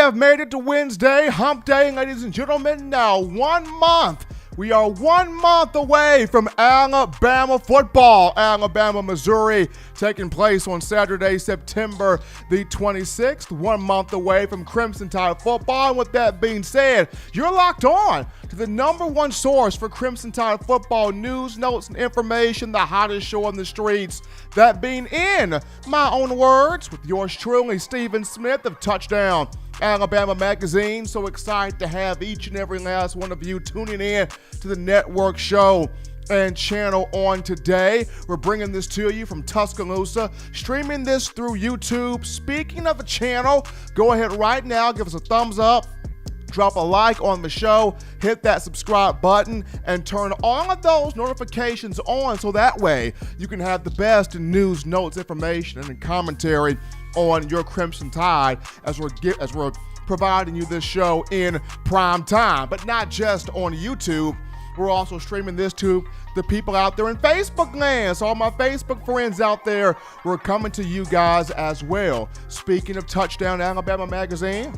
have made it to Wednesday, hump day, ladies and gentlemen. Now 1 month. We are 1 month away from Alabama football. Alabama, Missouri, taking place on Saturday, September the 26th. 1 month away from Crimson Tide football. And with that being said, you're locked on to the #1 source for Crimson Tide football news, notes, and information, the hottest show on the streets. That being in my own words, with yours truly, Stephen Smith of Touchdown Alabama Magazine. So excited to have each and every last one of you tuning in to the network show and channel on today. We're bringing this to you from Tuscaloosa, streaming this through YouTube. Speaking of the channel, go ahead right now, give us a thumbs up, drop a like on the show, hit that subscribe button, and turn all of those notifications on so that way you can have the best in news, notes, information, and commentary on your Crimson Tide as we're providing you this show in prime time. But not just on YouTube, we're also streaming this to the people out there in Facebook land. So all my Facebook friends out there, we're coming to you guys as well. Speaking of Touchdown Alabama Magazine,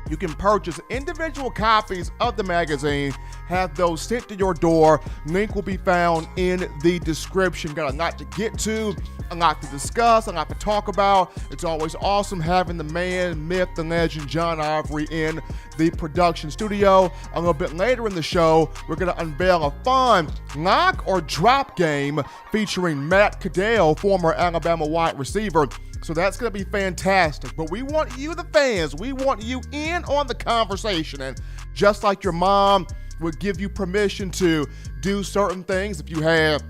you can purchase individual copies of the magazine, have those sent to your door. Link will be found in the description. Got a lot to get to, a lot to discuss, a lot to talk about. It's always awesome having the man, myth, the legend, John Ivory in the production studio. A little bit later in the show, we're going to unveil a fun lock or drop game featuring Matt Caddell, former Alabama wide receiver. So that's going to be fantastic. But we want you, the fans, we want you in on the conversation. And just like your mom would give you permission to do certain things if you have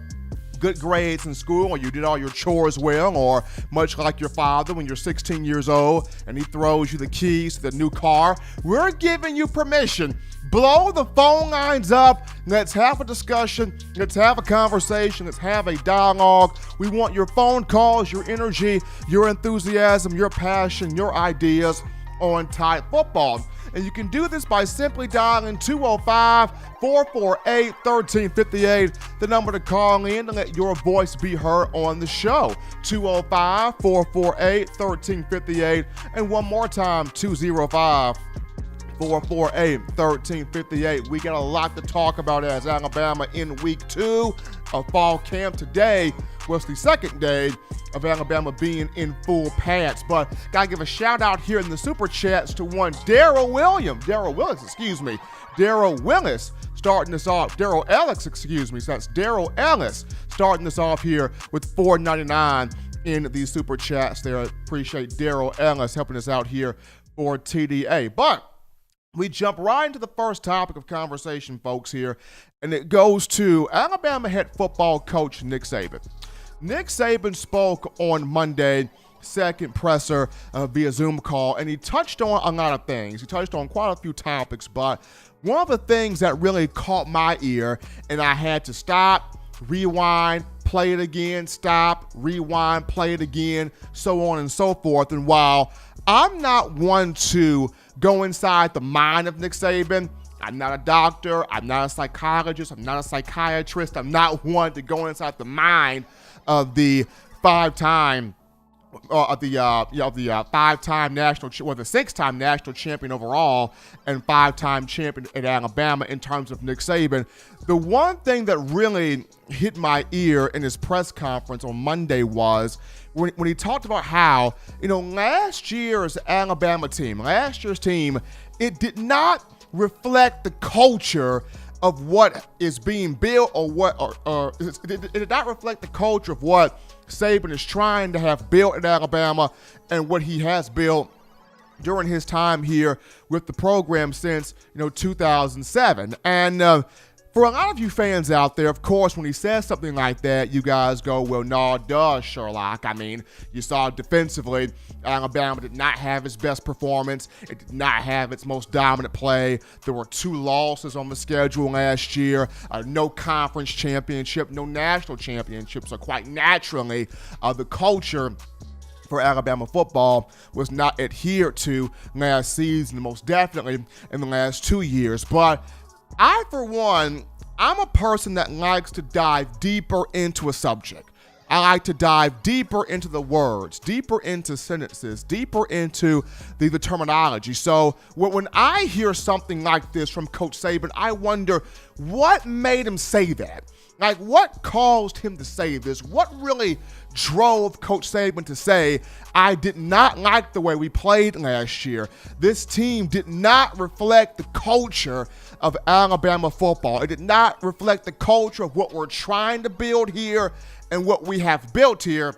good grades in school or you did all your chores well, or much like your father when you're 16 years old and he throws you the keys to the new car, we're giving you permission. Blow the phone lines up. Let's have a discussion. Let's have a conversation. Let's have a dialogue. We want your phone calls, your energy, your enthusiasm, your passion, your ideas on Tide football. And you can do this by simply dialing 205-448-1358, the number to call in to let your voice be heard on the show. 205-448-1358. And one more time, 205-448-1358. We got a lot to talk about as Alabama in week 2 of fall camp. Today was the second day of Alabama being in full pads. But gotta give a shout out here in the super chats to one Darrell Willis starting this off. Darrell Ellis, excuse me. So that's Darrell Ellis starting this off here with $4.99 in the super chats there. I appreciate Darrell Ellis helping us out here for TDA. But we jump right into the first topic of conversation, folks, here, and it goes to Alabama head football coach Nick Saban. Nick Saban spoke on Monday, second presser via Zoom call, and he touched on a lot of things. He touched on quite a few topics, but one of the things that really caught my ear, and I had to stop, rewind, play it again, stop, rewind, play it again, so on and so forth. And while I'm not one to go inside the mind of Nick Saban, I'm not a doctor, I'm not a psychologist, I'm not a psychiatrist, I'm not one to go inside the mind of the five-time six-time national champion overall and five-time champion at Alabama in terms of Nick Saban. The one thing that really hit my ear in his press conference on Monday was when he talked about how, last year's Alabama team, it did not reflect the culture of what is being built it did not reflect the culture of what Saban is trying to have built at Alabama and what he has built during his time here with the program since 2007. And for a lot of you fans out there, of course, when he says something like that, you guys go, well, no, duh, Sherlock. I mean, you saw defensively, Alabama did not have its best performance. It did not have its most dominant play. There were 2 losses on the schedule last year, no conference championship, no national championship. So quite naturally, the culture for Alabama football was not adhered to last season, most definitely in the last 2 years. But I, for one, I'm a person that likes to dive deeper into a subject. I like to dive deeper into the words, deeper into sentences, deeper into the terminology. So when I hear something like this from Coach Saban, I wonder what made him say that. Like, what caused him to say this? What really drove Coach Saban to say, I did not like the way we played last year. This team did not reflect the culture of Alabama football. It did not reflect the culture of what we're trying to build here and what we have built here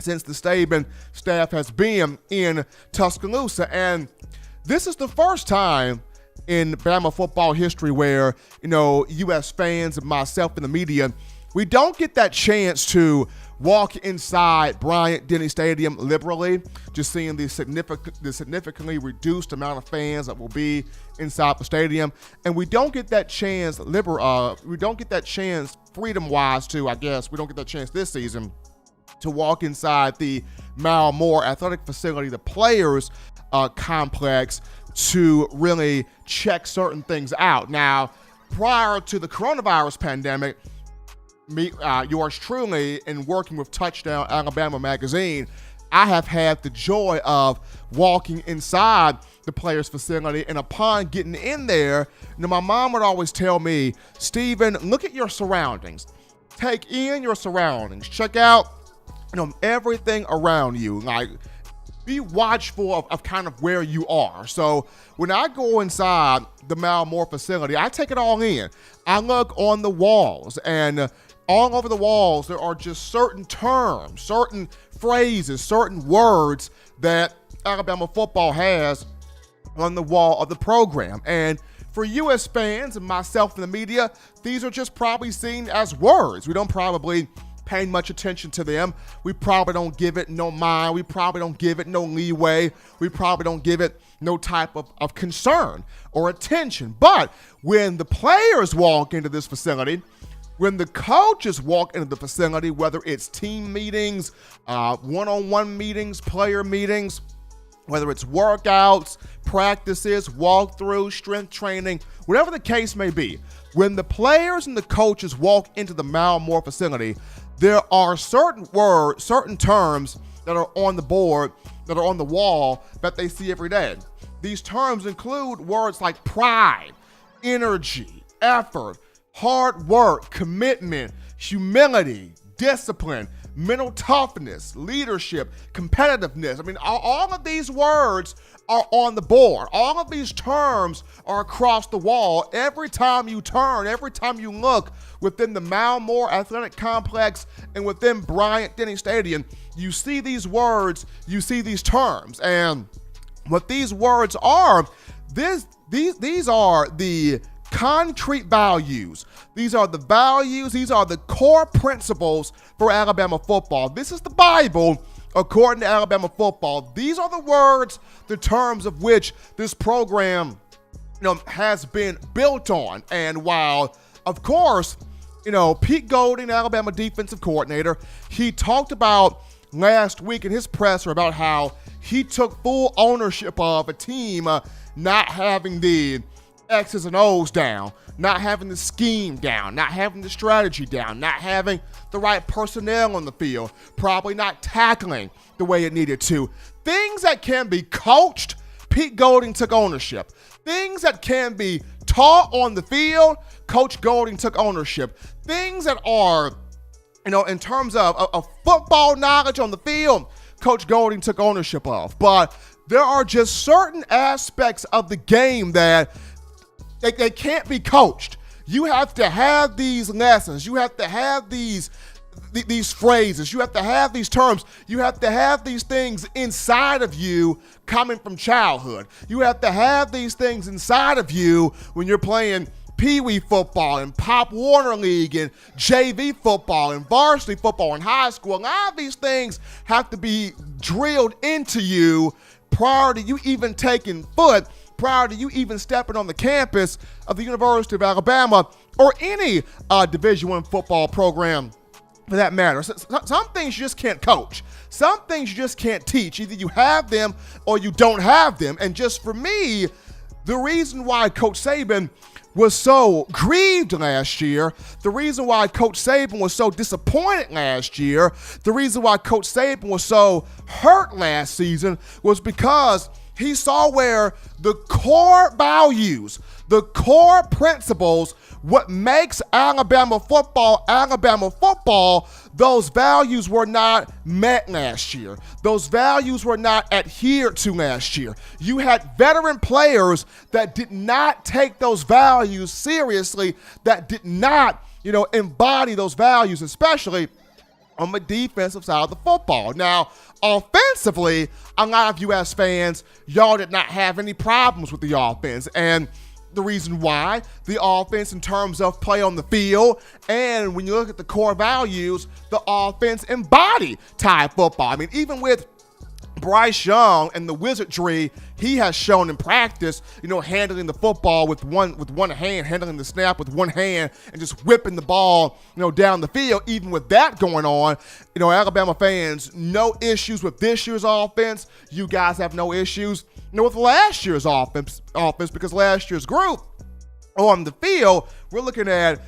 since the Saban staff has been in Tuscaloosa. And this is the first time in Bama football history where, U.S. fans and myself and the media, we don't get that chance to walk inside Bryant-Denny Stadium liberally, just seeing the significantly reduced amount of fans that will be inside the stadium. And we don't get that chance freedom-wise to, I guess, we don't get that chance this season to walk inside the Mal Moore Athletic Facility, the players' complex, to really check certain things out. Now, prior to the coronavirus pandemic, yours truly, in working with Touchdown Alabama magazine, I have had the joy of walking inside the players' facility, and upon getting in there, my mom would always tell me, Steven, look at your surroundings. Take in your surroundings. Check out, everything around you. Like, be watchful of kind of where you are. So when I go inside the Mal Moore facility, I take it all in. I look on the walls, and all over the walls, there are just certain terms, certain phrases, certain words that Alabama football has on the wall of the program. And for U.S. fans and myself and the media, these are just probably seen as words. We don't probably pay much attention to them. We probably don't give it no mind. We probably don't give it no leeway. We probably don't give it no type of concern or attention. But when the players walk into this facility, when the coaches walk into the facility, whether it's team meetings, one-on-one meetings, player meetings, whether it's workouts, practices, walkthroughs, strength training, whatever the case may be, when the players and the coaches walk into the Mal Moore facility, there are certain words, certain terms that are on the board, that are on the wall, that they see every day. These terms include words like pride, energy, effort, hard work, commitment, humility, discipline, mental toughness, leadership, competitiveness. I mean, all of these words are on the board. All of these terms are across the wall. Every time you turn, every time you look within the Mal Moore Athletic Complex and within Bryant-Denny Stadium, you see these words, you see these terms. And what these words are, these are the concrete values. These are the values, these are the core principles for Alabama football. This is the Bible according to Alabama football. These are the words, the terms of which this program, has been built on. And while, of course, Pete Golding, Alabama defensive coordinator, he talked about last week in his presser about how he took full ownership of a team not having the X's and O's down, not having the scheme down, not having the strategy down, not having the right personnel on the field, probably not tackling the way it needed to. Things that can be coached, Pete Golding took ownership. Things that can be taught on the field, Coach Golding took ownership. Things that are, in terms of football knowledge on the field, Coach Golding took ownership of. But there are just certain aspects of the game that they can't be coached. You have to have these lessons. You have to have these phrases. You have to have these terms. You have to have these things inside of you coming from childhood. You have to have these things inside of you when you're playing Pee Wee football and Pop Warner League and JV football and varsity football in high school. A lot of these things have to be drilled into you prior to you even taking foot, prior to you even stepping on the campus of the University of Alabama or any Division I football program for that matter. Some things you just can't coach. Some things you just can't teach. Either you have them or you don't have them. And just for me, the reason why Coach Saban was so grieved last year, the reason why Coach Saban was so disappointed last year, the reason why Coach Saban was so hurt last season was because he saw where the core values, the core principles, what makes Alabama football, those values were not met last year. Those values were not adhered to last year. You had veteran players that did not take those values seriously, that did not, embody those values, especially on the defensive side of the football. Now, offensively, a lot of you as fans, y'all did not have any problems with the offense. And the reason why, the offense in terms of play on the field, and when you look at the core values, the offense embody Tide football. I mean, even with Bryce Young and the wizardry he has shown in practice, handling the football with one hand, handling the snap with one hand, and just whipping the ball, down the field. Even with that going on, Alabama fans, no issues with this year's offense. You guys have no issues, with last year's offense because last year's group on the field, we're looking at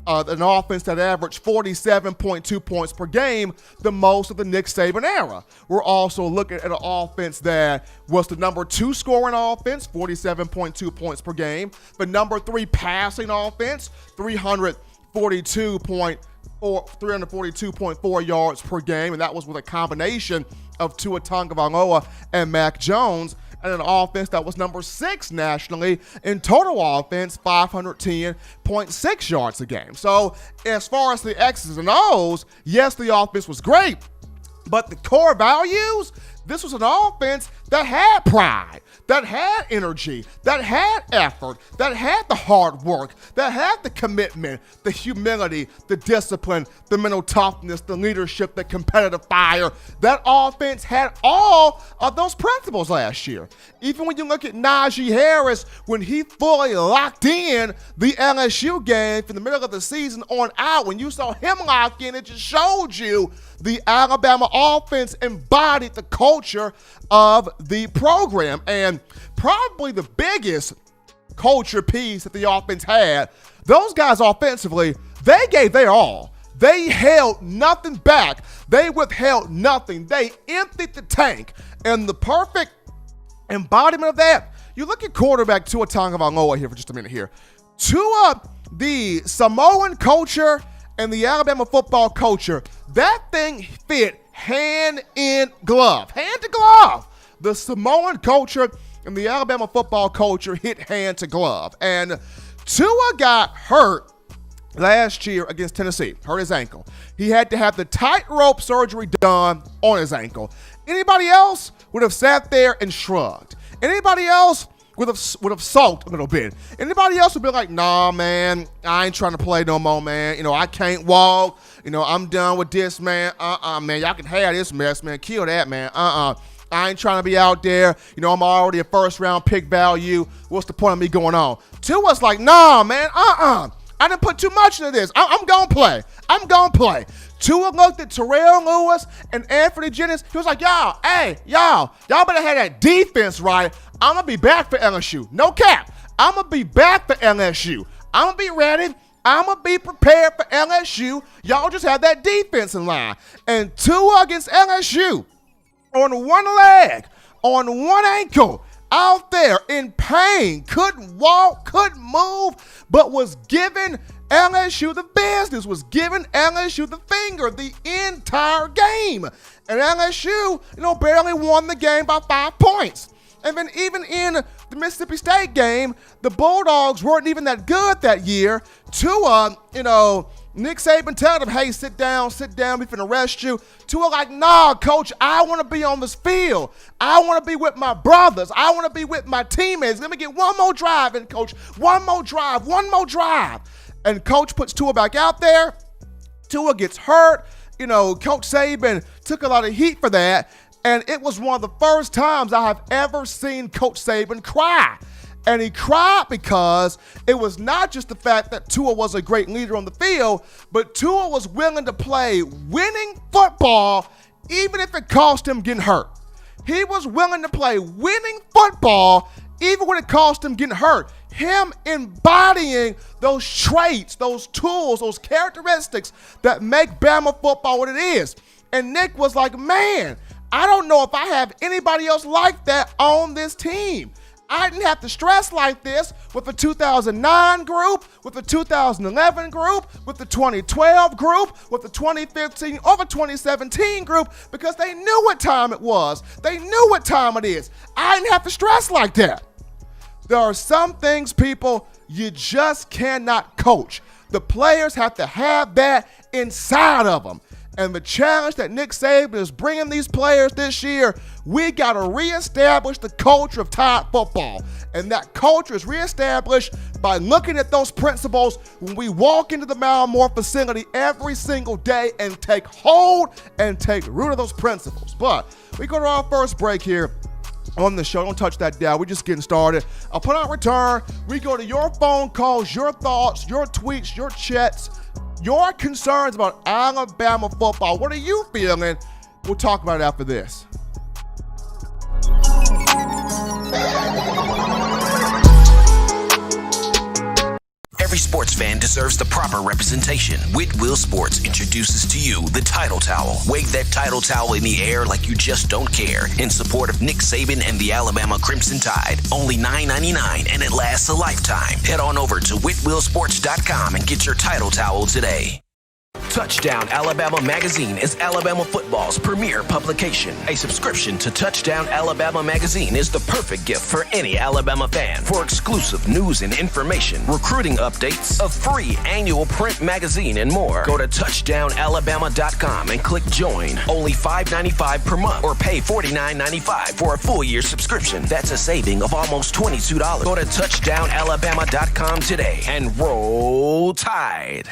an offense that averaged 47.2 points per game, the most of the Nick Saban era. We're also looking at an offense that was the number 2 scoring offense, 47.2 points per game. The number 3 passing offense, 342.4 yards per game, and that was with a combination of Tua Tagovailoa and Mac Jones. And an offense that was number 6 nationally in total offense, 510.6 yards a game. So as far as the X's and O's, yes, the offense was great, but the core values, this was an offense that had pride, that had energy, that had effort, that had the hard work, that had the commitment, the humility, the discipline, the mental toughness, the leadership, the competitive fire. That offense had all of those principles last year. Even when you look at Najee Harris, when he fully locked in the LSU game from the middle of the season on out, when you saw him lock in, it just showed you the Alabama offense embodied the culture of the program. And probably the biggest culture piece that the offense had, those guys offensively, they gave their all. They held nothing back. They withheld nothing. They emptied the tank. And the perfect embodiment of that, you look at quarterback Tua Tagovailoa here for just a minute here. Tua, the Samoan culture and the Alabama football culture, that thing fit hand in glove. Hand to glove. The Samoan culture and the Alabama football culture hit hand to glove. And Tua got hurt last year against Tennessee, hurt his ankle. He had to have the tightrope surgery done on his ankle. Anybody else would have sat there and shrugged. Anybody else would have sulked a little bit. Anybody else would be like, nah, man, I ain't trying to play no more, man. I can't walk. I'm done with this, man. Man, y'all can have this mess, man. Kill that, man. I ain't trying to be out there. I'm already a first-round pick value. What's the point of me going on? Tua's like, nah, man, I didn't put too much into this. I'm going to play. I'm going to play. Tua looked at Terrell Lewis and Anthony Jennings. He was like, y'all better have that defense right. I'm going to be back for LSU. No cap. I'm going to be back for LSU. I'm going to be ready. I'm going to be prepared for LSU. Y'all just have that defense in line. And Tua against LSU on one leg, on one ankle, out there in pain, couldn't walk, couldn't move, but was giving LSU the business, was giving LSU the finger the entire game. And LSU, barely won the game by 5 points. And then even in the Mississippi State game, the Bulldogs weren't even that good that year. Tua, Nick Saban telling them, hey, sit down, we finna arrest you. Tua like, nah, coach, I want to be on this field. I want to be with my brothers. I want to be with my teammates. Let me get one more drive in, coach. One more drive. And coach puts Tua back out there. Tua gets hurt. Coach Saban took a lot of heat for that. And it was one of the first times I have ever seen Coach Saban cry. And he cried because it was not just the fact that Tua was a great leader on the field, but Tua was willing to play winning football even if it cost him getting hurt. He was willing to play winning football even when it cost him getting hurt. him embodying those traits, those tools, those characteristics that make Bama football what it is. And Nick was like, man, I don't know if I have anybody else like that on this team. I didn't have to stress like this with the 2009 group, with the 2011 group, with the 2012 group, with the 2015 or the 2017 group, because they knew what time it was. They knew what time it is. I didn't have to stress like that. There are some things, people, you just cannot coach. The players have to have that inside of them. And the challenge that Nick Saban is bringing these players this year, we got to reestablish the culture of Tide football. And that culture is reestablished by looking at those principles when we walk into the Malamore facility every single day and take hold and take root of those principles. But we go to our first break here on the show. Don't touch that dial. We're just getting started. Upon our return, we go to your phone calls, your thoughts, your tweets, your chats, your concerns about Alabama football. What are you feeling? We'll talk about it after this. Every sports fan deserves the proper representation. Whitwell Sports introduces to you the Title Towel. Wave that Title Towel in the air like you just don't care in support of Nick Saban and the Alabama Crimson Tide. Only $9.99 and it lasts a lifetime. Head on over to whitwellsports.com and get your Title Towel today. Touchdown Alabama Magazine is Alabama football's premier publication. A subscription to Touchdown Alabama Magazine is the perfect gift for any Alabama fan. For exclusive news and information, recruiting updates, a free annual print magazine, and more, go to touchdownalabama.com and click join. Only $5.95 per month or pay $49.95 for a full year subscription. That's a saving of almost $22. Go to touchdownalabama.com today and roll Tide.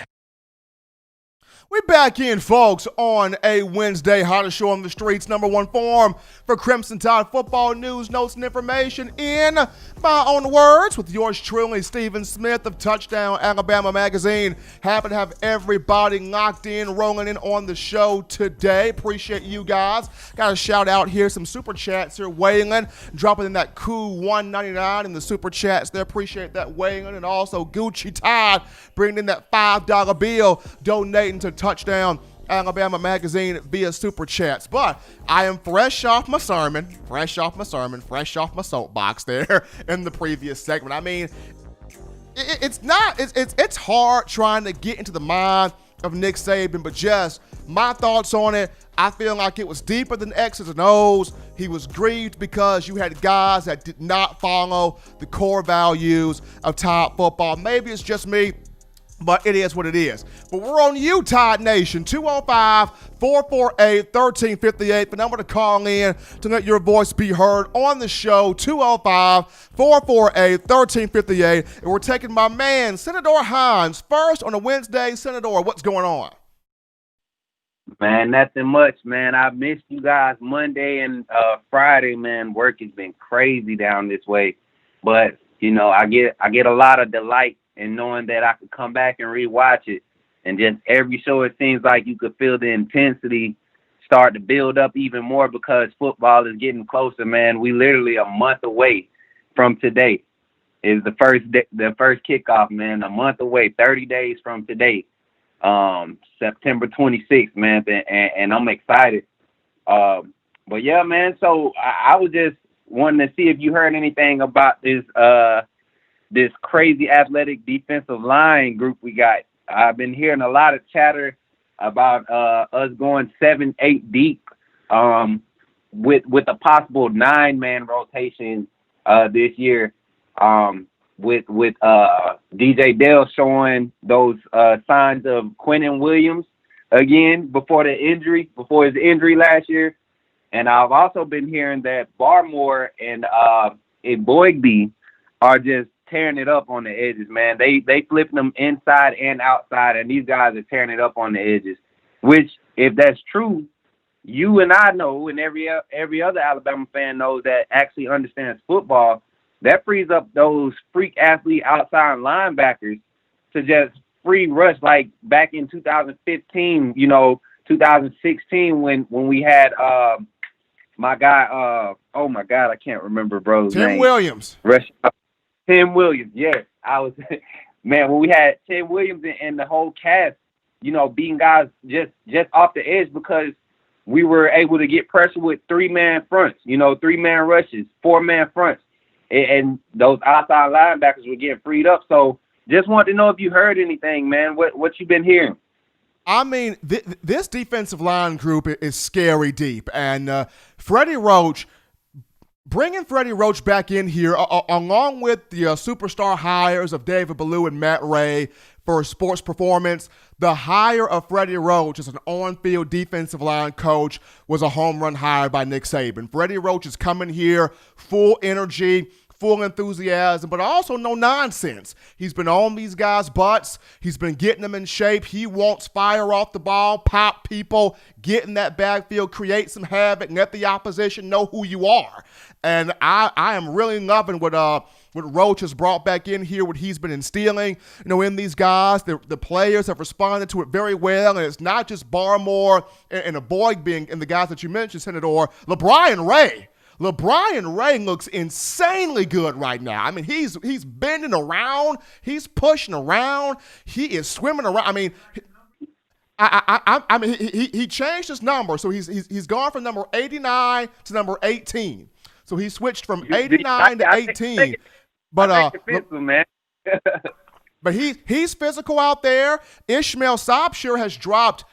We're back in, folks, on a Wednesday. Hottest show on the streets, number one forum for Crimson Tide football news, notes, and information in my own words with yours truly, Stephen Smith of Touchdown Alabama Magazine. Happy to have everybody locked in, rolling in on the show today. Appreciate you guys. Got a shout out here, some super chats here. Waylon dropping in that cool $1.99 in the super chats there. Appreciate that, Waylon. And also Gucci Tide bringing in that $5 bill, donating to Touchdown Alabama Magazine via super chats. But I am fresh off my soapbox there in the previous segment. I mean, it's hard trying to get into the mind of Nick Saban, but just my thoughts on it, I feel like it was deeper than X's and O's. He was grieved because you had guys that did not follow the core values of Tide football. Maybe it's just me, but it is what it is. But we're on you, Tide Nation. 205-448-1358. The number to call in to let your voice be heard on the show, 205-448-1358. And we're taking my man, Senator Hines, first on a Wednesday. Senator, what's going on? Man, nothing much, man. I missed you guys Monday and Friday, man. Work has been crazy down this way. But, you know, I get a lot of delight and knowing that I could come back and rewatch it. And just every show, it seems like you could feel the intensity start to build up even more because football is getting closer, man. We literally a month away from today is the first kickoff, man. A month away, 30 days from today, September 26th, man. And I'm excited. But, yeah, man, so I was just wanting to see if you heard anything about this crazy athletic defensive line group we got. I've been hearing a lot of chatter about us going 7-8 deep with a possible 9-man rotation this year with DJ Dale showing those signs of Quinnen Williams again before his injury last year. And I've also been hearing that Barmore and Blvd E are just tearing it up on the edges, man. They flipping them inside and outside, and these guys are tearing it up on the edges. Which, if that's true, you and I know, and every other Alabama fan knows that actually understands football, that frees up those freak athlete outside linebackers to just free rush like back in 2015, 2016 when we had my guy, oh my God, I can't remember bro's name. Tim Williams. Tim Williams, yes. I was, man, when we had Tim Williams and the whole cast, beating guys just off the edge because we were able to get pressure with 3-man fronts, 3-man rushes, 4-man fronts. And those outside linebackers were getting freed up. So just want to know if you heard anything, man, what you been hearing. I mean, this defensive line group is scary deep. And Freddie Roach, bringing Freddie Roach back in here, along with the superstar hires of David Ballou and Matt Ray for sports performance, the hire of Freddie Roach as an on-field defensive line coach was a home run hire by Nick Saban. Freddie Roach is coming here full energy, full enthusiasm, but also no nonsense. He's been on these guys' butts. He's been getting them in shape. He wants fire off the ball, pop people, get in that backfield, create some havoc, let the opposition know who you are. And I am really loving what Roach has brought back in here, what he's been instilling, in these guys. The players have responded to it very well, and it's not just Barmore and Boyd being, and the guys that you mentioned, Senator, LeBron Ray. LeBron Ray looks insanely good right now. I mean, he's bending around, he's pushing around, he is swimming around. I mean, I mean, he changed his number, so he's gone from number 89 to number 18. So he switched from 89 to 18. But man. but he's physical out there. Ishmael Sobshire has dropped.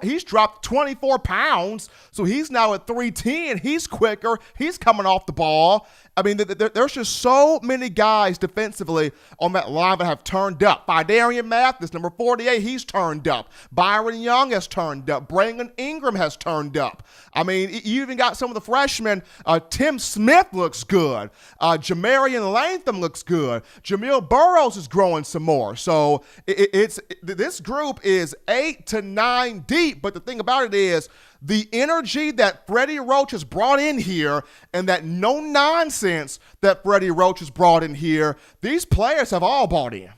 He's dropped 24 pounds, so he's now at 310. He's quicker. He's coming off the ball. I mean, there's just so many guys defensively on that line that have turned up. Fidarian Mathis, number 48, he's turned up. Byron Young has turned up. Brandon Ingram has turned up. I mean, you even got some of the freshmen. Tim Smith looks good. Jamarian Latham looks good. Jamil Burrows is growing some more. So this group is 8 to 9 deep, but the thing about it is the energy that Freddie Roach has brought in here and that no-nonsense that Freddie Roach has brought in here, these players have all bought in.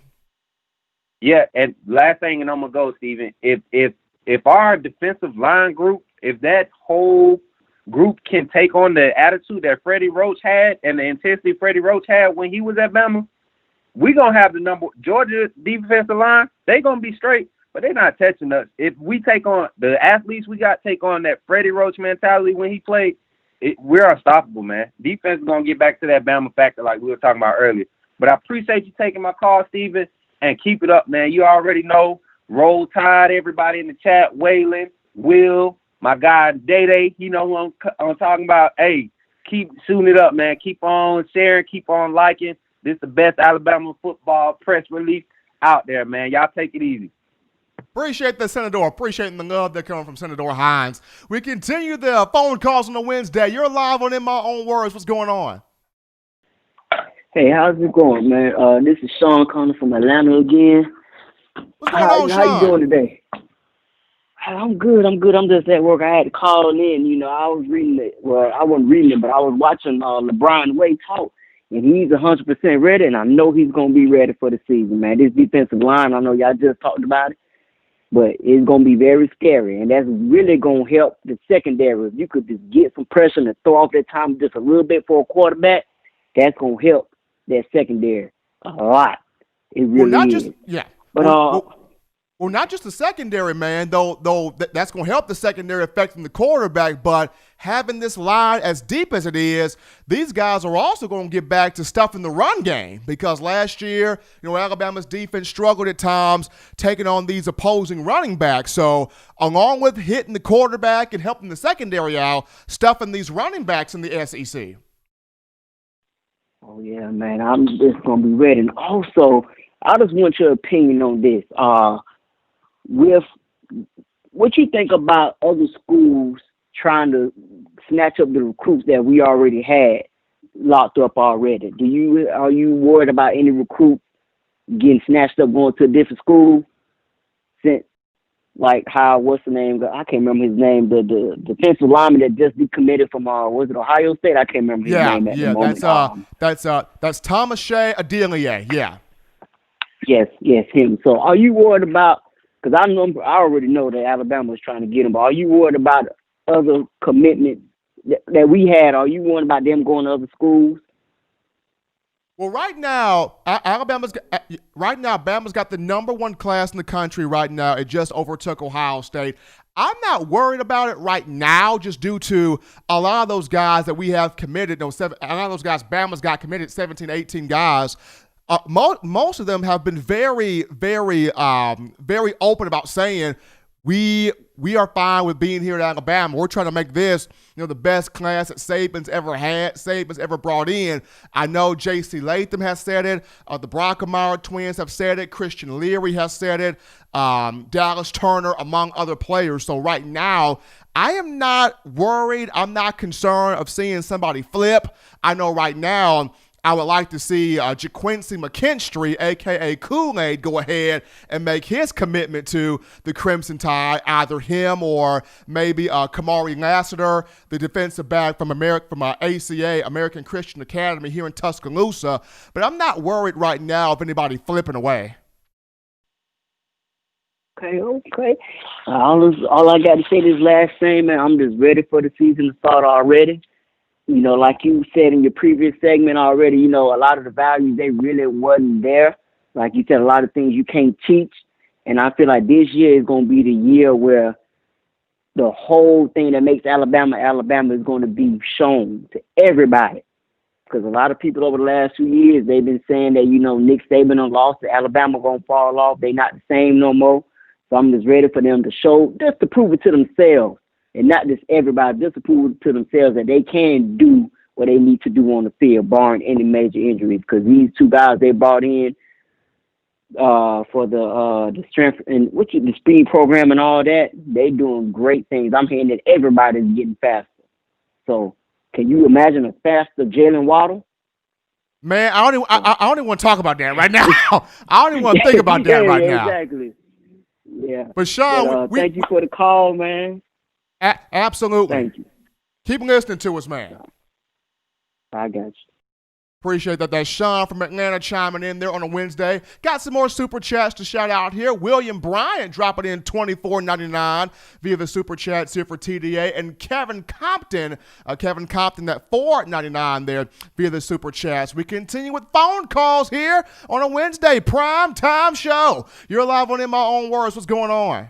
Yeah, and last thing, and I'm going to go, Steven, if our defensive line group, if that whole group can take on the attitude that Freddie Roach had and the intensity Freddie Roach had when he was at Bama, we're going to have the number. Georgia defensive line, they're going to be straight. But they're not touching us. If we take on the athletes, we got to take on that Freddie Roach mentality when he played. We're unstoppable, man. Defense is going to get back to that Bama factor like we were talking about earlier. But I appreciate you taking my call, Steven, and keep it up, man. You already know. Roll Tide, everybody in the chat. Waylon, Will, my guy Day-Day, who I'm talking about. Hey, keep shooting it up, man. Keep on sharing. Keep on liking. This is the best Alabama football press release out there, man. Y'all take it easy. Appreciate the Senator. Appreciating the love that comes from Senator Hines. We continue the phone calls on a Wednesday. You're live on In My Own Words. What's going on? Hey, how's it going, man? This is Sean Connor from Atlanta again. What's going on, Sean? How you doing today? I'm good. I'm just at work. I had to call in. I was reading it. Well, I wasn't reading it, but I was watching LeBron Wade talk. And he's 100% ready, and I know he's going to be ready for the season, man. This defensive line, I know y'all just talked about it. But it's going to be very scary, and that's really going to help the secondary. If you could just get some pressure and throw off that time just a little bit for a quarterback, that's going to help that secondary a lot. It really is. But Well, not just the secondary, man, though that's going to help the secondary affecting the quarterback, but having this line as deep as it is, these guys are also going to get back to stuff in the run game because last year, Alabama's defense struggled at times taking on these opposing running backs. So along with hitting the quarterback and helping the secondary out, stuffing these running backs in the SEC. Oh, yeah, man, I'm just going to be ready. And also, I just want your opinion on this. With what you think about other schools trying to snatch up the recruits that we already had locked up already? Are you worried about any recruit getting snatched up going to a different school? Since what's the name? I can't remember his name. The defensive lineman that just decommitted from was it Ohio State? I can't remember his name at the moment. That's Thomas Shea Adelia. Yeah. Yes, him. So are you worried about? Because I already know that Alabama was trying to get him, but are you worried about other commitments that we had? Are you worried about them going to other schools? Well, right now, Bama's got the number one class in the country right now. It just overtook Ohio State. I'm not worried about it right now, just due to a lot of those guys that we have committed. A lot of those guys Bama's got committed, 17, 18 guys. Most of them have been very, very, very open about saying we are fine with being here at Alabama. We're trying to make this, the best class that Saban's ever had, Saban's ever brought in. I know J.C. Latham has said it. The Brockemeyer twins have said it. Christian Leary has said it. Dallas Turner, among other players. So right now, I am not worried. I'm not concerned of seeing somebody flip. I know right now, I would like to see JaQuincy McKinstry, a.k.a. Kool-Aid, go ahead and make his commitment to the Crimson Tide, either him or maybe Kamari Lassiter, the defensive back from ACA, American Christian Academy here in Tuscaloosa. But I'm not worried right now of anybody flipping away. Okay. All I got to say this last thing, man, I'm just ready for the season to start already. Like you said in your previous segment already, a lot of the values, they really wasn't there. Like you said, a lot of things you can't teach. And I feel like this year is going to be the year where the whole thing that makes Alabama is going to be shown to everybody. Because a lot of people over the last 2 years, they've been saying that, Nick Saban done lost, that Alabama going to fall off. They not the same no more. So I'm just ready for them to show, just to prove it to themselves. And not just everybody, just to prove to themselves that they can do what they need to do on the field, barring any major injuries. Because these two guys they brought in for the strength and the speed program and all that, they doing great things. I'm hearing that everybody's getting faster. So can you imagine a faster Jalen Waddle? Man, I don't even want to talk about that right now. I don't even want to think about that right now. Exactly. Yeah. But Sean, thank you for the call, man. Absolutely. Thank you. Keep listening to us, man. I got you. Appreciate that. That's Sean from Atlanta chiming in there on a Wednesday. Got some more super chats to shout out here. William Bryant dropping in $24.99 via the super chats here for TDA. And Kevin Compton at $4.99 there via the super chats. We continue with phone calls here on a Wednesday prime time show. You're live on In My Own Words. What's going on?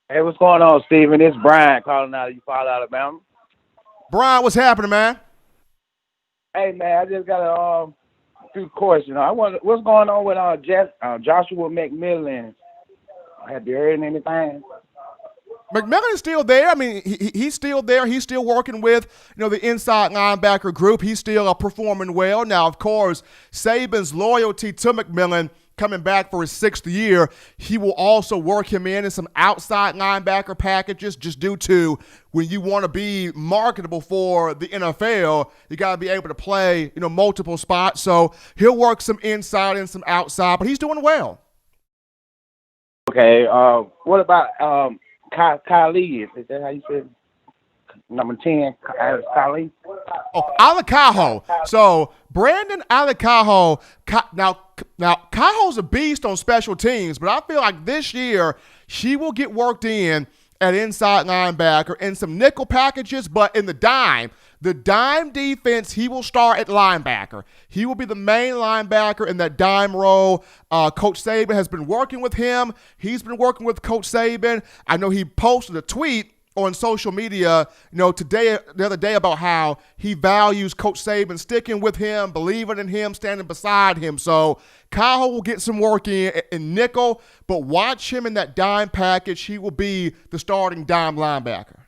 Hey, what's going on, Steven? It's Brian calling out of Eufaula, Alabama. Brian, what's happening, man? Hey, man, I just got a few questions. I wonder what's going on with Joshua McMillan. Have you heard anything? McMillan is still there. I mean, he's still there. He's still working with, the inside linebacker group. He's still performing well. Now, of course, Saban's loyalty to McMillan coming back for his 6th year, he will also work him in some outside linebacker packages just due to when you want to be marketable for the NFL, you got to be able to play, multiple spots. So he'll work some inside and some outside, but he's doing well. Okay. What about Kylie? Is that how you say it? Number 10, Kylie? Oh, Alakaho. So Brandon Alakaho. Now Caho's a beast on special teams, but I feel like this year she will get worked in at inside linebacker in some nickel packages, but in the dime defense, he will start at linebacker. He will be the main linebacker in that dime role. Coach Saban has been working with him. He's been working with Coach Saban. I know he posted a tweet on social media, the other day about how he values Coach Saban sticking with him, believing in him, standing beside him. So Kyle will get some work in nickel, but watch him in that dime package. He will be the starting dime linebacker.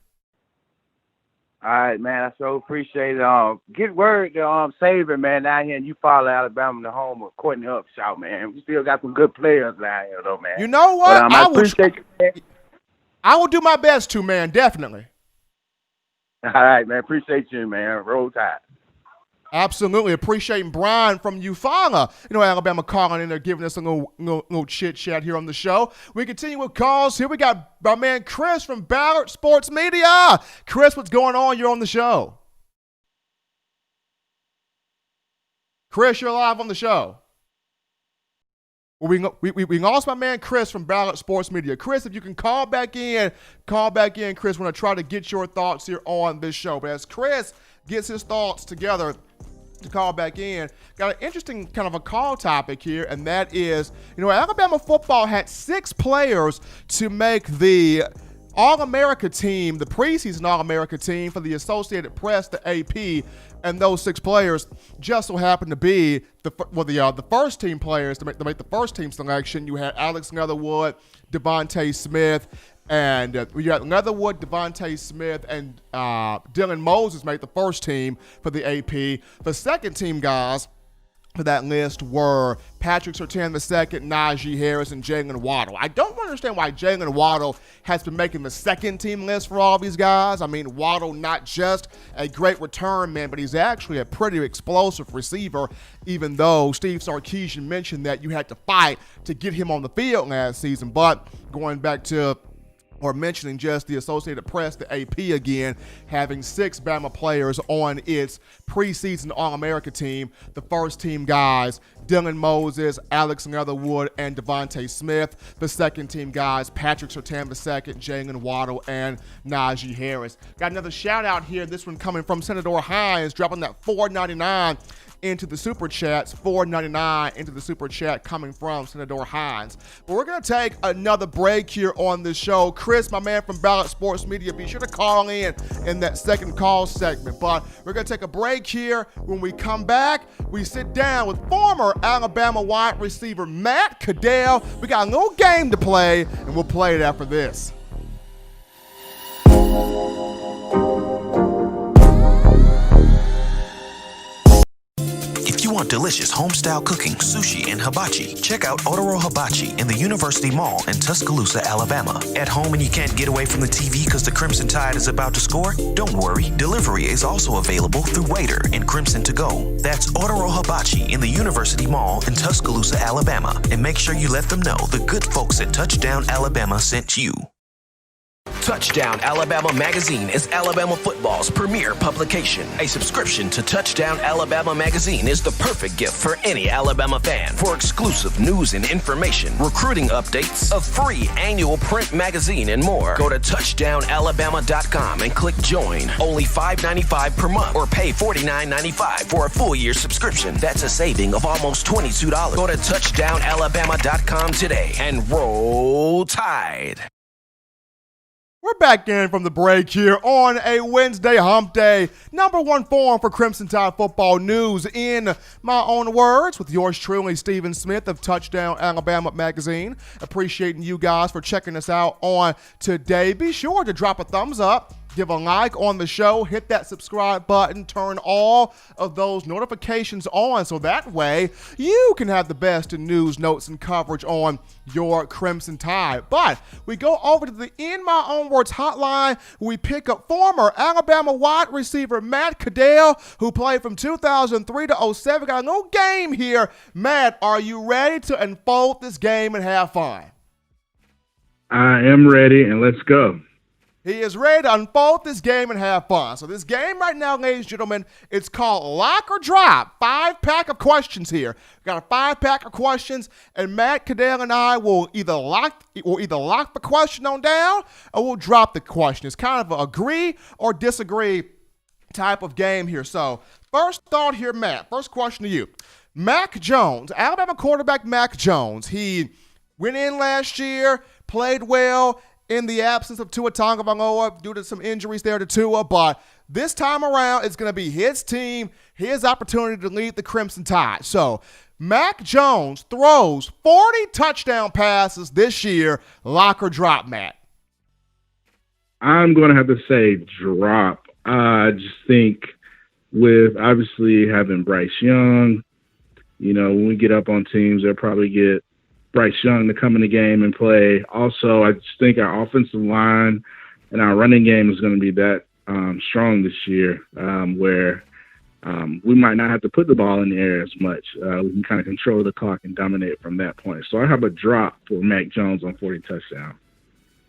All right, man. I so appreciate it. Get word to Saban, man, down here in Eufaula, Alabama, the home of Courtney Upshaw, man. We still got some good players down here, though, man. You know what? But, I appreciate you, man. I will do my best to, man, definitely. All right, man. Appreciate you, man. Roll Tide. Absolutely. Appreciating Brian from Eufaula. Alabama calling in there, giving us a little chit-chat here on the show. We continue with calls. Here we got my man Chris from Ballard Sports Media. Chris, what's going on? You're on the show. Chris, you're live on the show. Well, we lost my man Chris from Ballard Sports Media. Chris, if you can call back in, Chris. We're going to try to get your thoughts here on this show. But as Chris gets his thoughts together, to call back in. Got an interesting kind of a call topic here, and that is, Alabama football had 6 players to make the All-America team, the preseason All-America team for the Associated Press, the AP, and those 6 players just so happened to be the first team players to make the first team selection. You had Alex Leatherwood, Devontae Smith, and we got Leatherwood, Devontae Smith, and Dylan Moses made the first team for the AP. The second team guys for that list were Patrick Surtain II, Najee Harris, and Jalen Waddle. I don't understand why Jalen Waddle has been making the second team list for all these guys. I mean, Waddle, not just a great return man, but he's actually a pretty explosive receiver, even though Steve Sarkisian mentioned that you had to fight to get him on the field last season. But going back to mentioning just the Associated Press, the AP again, having 6 Bama players on its preseason All-America team. The first team guys, Dylan Moses, Alex Leatherwood, and Devontae Smith. The second team guys, Patrick Surtain II, Jalen Waddle, and Najee Harris. Got another shout out here, this one coming from Senator Hines, dropping that $4.99 into the Super Chats, $4.99 into the Super Chat coming from Senator Hines. But we're going to take another break here on this show. Chris, my man from Ballot Sports Media, be sure to call in that second call segment. But we're going to take a break here. When we come back, we sit down with former Alabama wide receiver Matt Caddell. We got a little game to play, and we'll play it after this. If you want delicious home-style cooking, sushi, and hibachi, check out Otoro Hibachi in the University Mall in Tuscaloosa, Alabama. At home and you can't get away from the TV because the Crimson Tide is about to score? Don't worry, delivery is also available through Waitr and Crimson2go. That's Otoro Hibachi in the University Mall in Tuscaloosa, Alabama. And make sure you let them know the good folks at Touchdown Alabama sent you. Touchdown Alabama Magazine is Alabama football's premier publication. A subscription to Touchdown Alabama Magazine is the perfect gift for any Alabama fan. For exclusive news and information, recruiting updates, a free annual print magazine, and more, go to touchdownalabama.com and click join. Only $5.95 per month or pay $49.95 for a full year subscription. That's a saving of almost $22. Go to touchdownalabama.com today and roll Tide. We're back in from the break here on a Wednesday hump day. Number one forum for Crimson Tide football news, in my own words, with yours truly, Stephen Smith of Touchdown Alabama Magazine. Appreciating you guys for checking us out on today. Be sure to drop a thumbs up, give a like on the show, hit that subscribe button, turn all of those notifications on so that way you can have the best in news, notes, and coverage on your Crimson Tide. But we go over to the In My Own Words hotline. We pick up former Alabama wide receiver Matt Caddell, who played from 2003 to 07. Got a little game here. Matt, are you ready to unfold this game and have fun? I am ready, and let's go. He is ready to unfold this game and have fun. So this game right now, ladies and gentlemen, it's called Lock or Drop. 5-pack of questions here. We got a 5-pack of questions, and Matt Caddell and I will either lock the question on down or we'll drop the question. It's kind of an agree or disagree type of game here. So first thought here, Matt. First question to you. Mac Jones, Alabama quarterback Mac Jones. He went in last year, played well in the absence of Tua Tagovailoa due to some injuries there to Tua, but this time around it's going to be his team, his opportunity to lead the Crimson Tide. So Mac Jones throws 40 touchdown passes this year. Lock or drop, Matt? I'm going to have to say drop. I just think with obviously having Bryce Young, when we get up on teams, they'll probably get Bryce Young to come in the game and play. Also, I just think our offensive line and our running game is going to be that strong this year, where we might not have to put the ball in the air as much. We can kind of control the clock and dominate from that point. So I have a drop for Mac Jones on 40 touchdowns.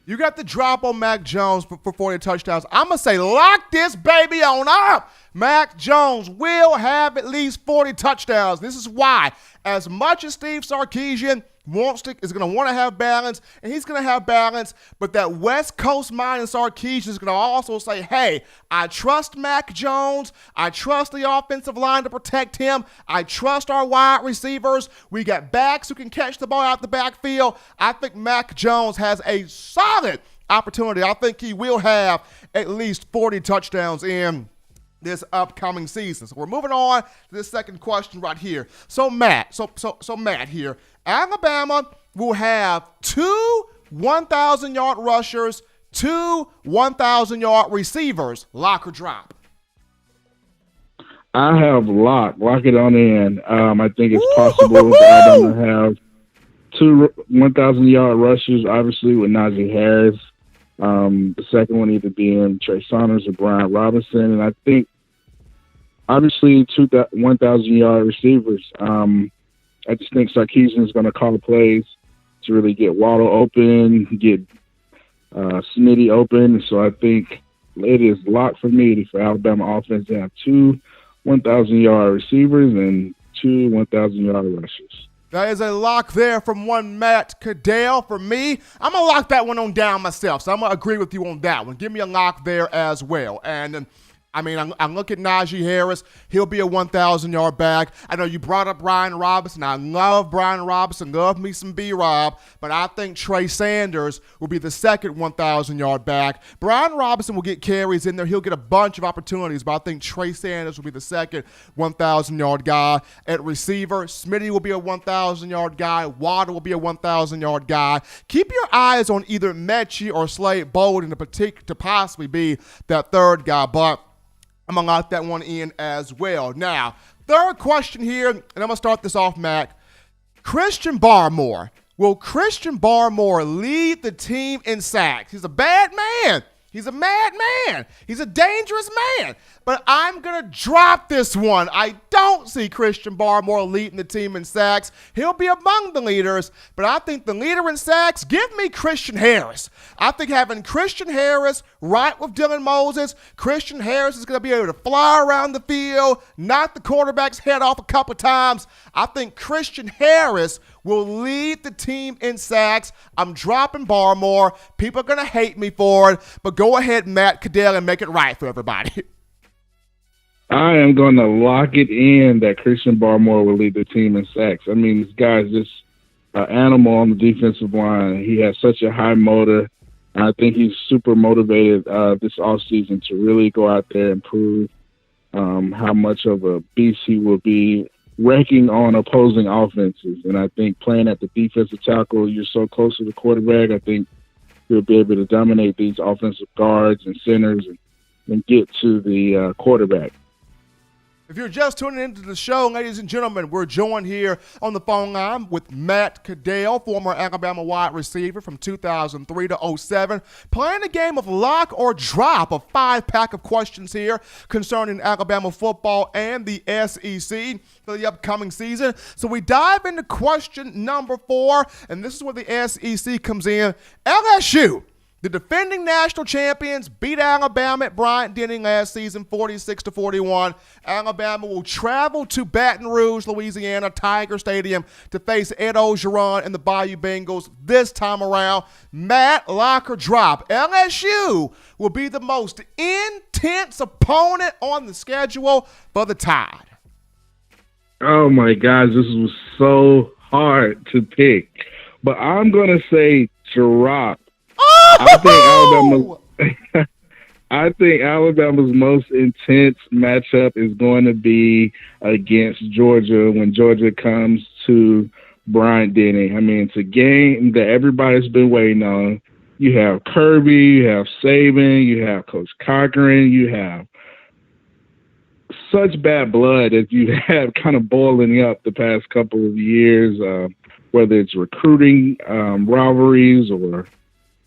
You got the drop on Mac Jones for 40 touchdowns. I'm going to say lock this baby on up Mac Jones will have at least 40 touchdowns. This is why. As much as Steve Sarkisian is going to want to have balance, and he's going to have balance, but that West Coast mind in Sarkisian is going to also say, hey, I trust Mac Jones. I trust the offensive line to protect him. I trust our wide receivers. We got backs who can catch the ball out the backfield. I think Mac Jones has a solid opportunity. I think he will have at least 40 touchdowns in this upcoming season. So we're moving on to this second question right here. So Matt here, Alabama will have 2 1,000-yard rushers, 2 1,000-yard receivers. Lock or drop? I have lock it on in. I think it's possible for Alabama to have 2 1,000-yard rushers, obviously with Najee Harris. The second one either being Trey Saunders or Brian Robinson. And I think, obviously, 2 1,000-yard receivers. I just think Sarkisian is going to call the plays to really get Waddle open, get Smitty open. So I think it is locked for me for Alabama offense to have 2 1,000-yard receivers and 2 1,000-yard rushers. That is a lock there from one Matt Cadell. For me, I'm going to lock that one on down myself. So I'm going to agree with you on that one. Give me a lock there as well. And I'm looking at Najee Harris. He'll be a 1,000-yard back. I know you brought up Brian Robinson. I love Brian Robinson. Love me some B-Rob. But I think Trey Sanders will be the second 1,000-yard back. Brian Robinson will get carries in there. He'll get a bunch of opportunities. But I think Trey Sanders will be the second 1,000-yard guy. At receiver, Smitty will be a 1,000-yard guy. Waddle will be a 1,000-yard guy. Keep your eyes on either Mechie or Slade Bolden to possibly be that third guy. But I'm going to lock that one in as well. Now, third question here, and I'm going to start this off, Mac. Christian Barmore. Will Christian Barmore lead the team in sacks? He's a bad man. He's a madman. He's a dangerous man. But I'm going to drop this one. I don't see Christian Barmore leading the team in sacks. He'll be among the leaders, but I think the leader in sacks, give me Christian Harris. I think having Christian Harris right with Dylan Moses, Christian Harris is going to be able to fly around the field, knock the quarterback's head off a couple times. I think Christian Harris will lead the team in sacks. I'm dropping Barmore. People are going to hate me for it, but go ahead, Matt Cadell, and make it right for everybody. I am going to lock it in that Christian Barmore will lead the team in sacks. I mean, this guy's just an animal on the defensive line. He has such a high motor. I think he's super motivated this offseason to really go out there and prove how much of a beast he will be wrecking on opposing offenses. And I think playing at the defensive tackle, you're so close to the quarterback, I think he'll be able to dominate these offensive guards and centers and get to the quarterback. If you're just tuning into the show, ladies and gentlemen, we're joined here on the phone line with Matt Cadell, former Alabama wide receiver from 2003 to 07, playing a game of lock or drop, a 5-pack of questions here concerning Alabama football and the SEC for the upcoming season. So we dive into question number 4, and this is where the SEC comes in. LSU. The defending national champions beat Alabama at Bryant-Denny last season, 46-41. Alabama will travel to Baton Rouge, Louisiana, Tiger Stadium, to face Ed Ogeron and the Bayou Bengals this time around. Matt, lock or drop. LSU will be the most intense opponent on the schedule for the Tide. Oh, my gosh, this was so hard to pick. But I'm going to say drop. I think Alabama's most intense matchup is going to be against Georgia when Georgia comes to Bryant-Denny. I mean, it's a game that everybody's been waiting on. You have Kirby, you have Saban, you have Coach Cochran, you have such bad blood that you have kind of boiling up the past couple of years, whether it's recruiting rivalries or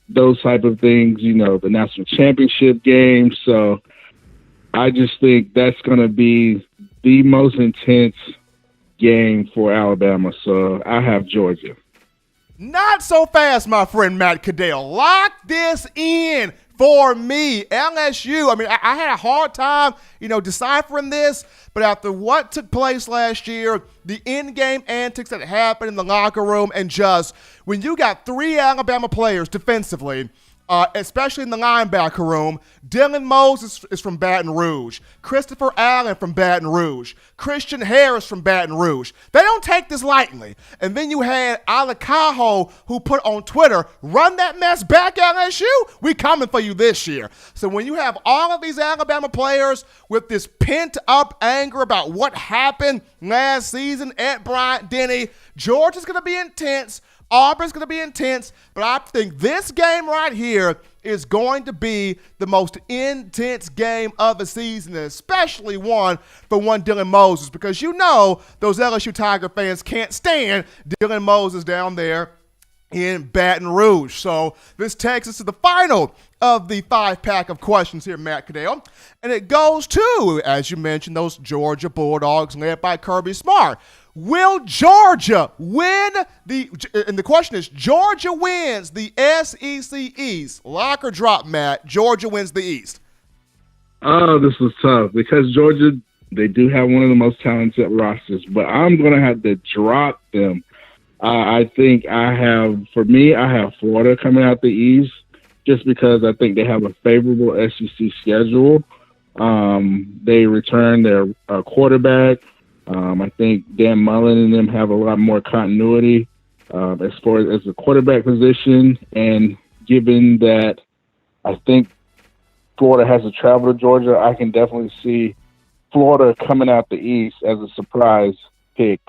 those type of things, you know, the national championship game. So I just think that's going to be the most intense game for Alabama. So I have Georgia. Not so fast, my friend Matt Cadell. Lock this in. for me. LSU, I mean, I had a hard time, deciphering this, but after what took place last year, the in-game antics that happened in the locker room, and just when you got 3 Alabama players defensively, especially in the linebacker room, Dylan Moses is from Baton Rouge, Christopher Allen from Baton Rouge, Christian Harris from Baton Rouge. They don't take this lightly. And then you had Alakaho, who put on Twitter, "Run that mess back, LSU. We coming for you this year." So when you have all of these Alabama players with this pent-up anger about what happened last season at Bryant-Denny, Georgia's going to be intense. Auburn's going to be intense, but I think this game right here is going to be the most intense game of the season, and especially one for one Dylan Moses, because those LSU Tiger fans can't stand Dylan Moses down there in Baton Rouge. So this takes us to the final of the 5-pack of questions here, Matt Cadell, and it goes to, as you mentioned, those Georgia Bulldogs led by Kirby Smart. Will Georgia win and the question is, Georgia wins the SEC East. Lock or drop, Matt? Georgia wins the East. Oh, this was tough because Georgia, they do have one of the most talented rosters, but I'm going to have to drop them. I think I have Florida coming out the East just because I think they have a favorable SEC schedule. They return their quarterback. I think Dan Mullen and them have a lot more continuity as far as the quarterback position. And given that I think Florida has to travel to Georgia, I can definitely see Florida coming out the East as a surprise pick.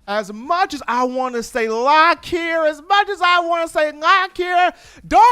As much as I want to say lock here, darn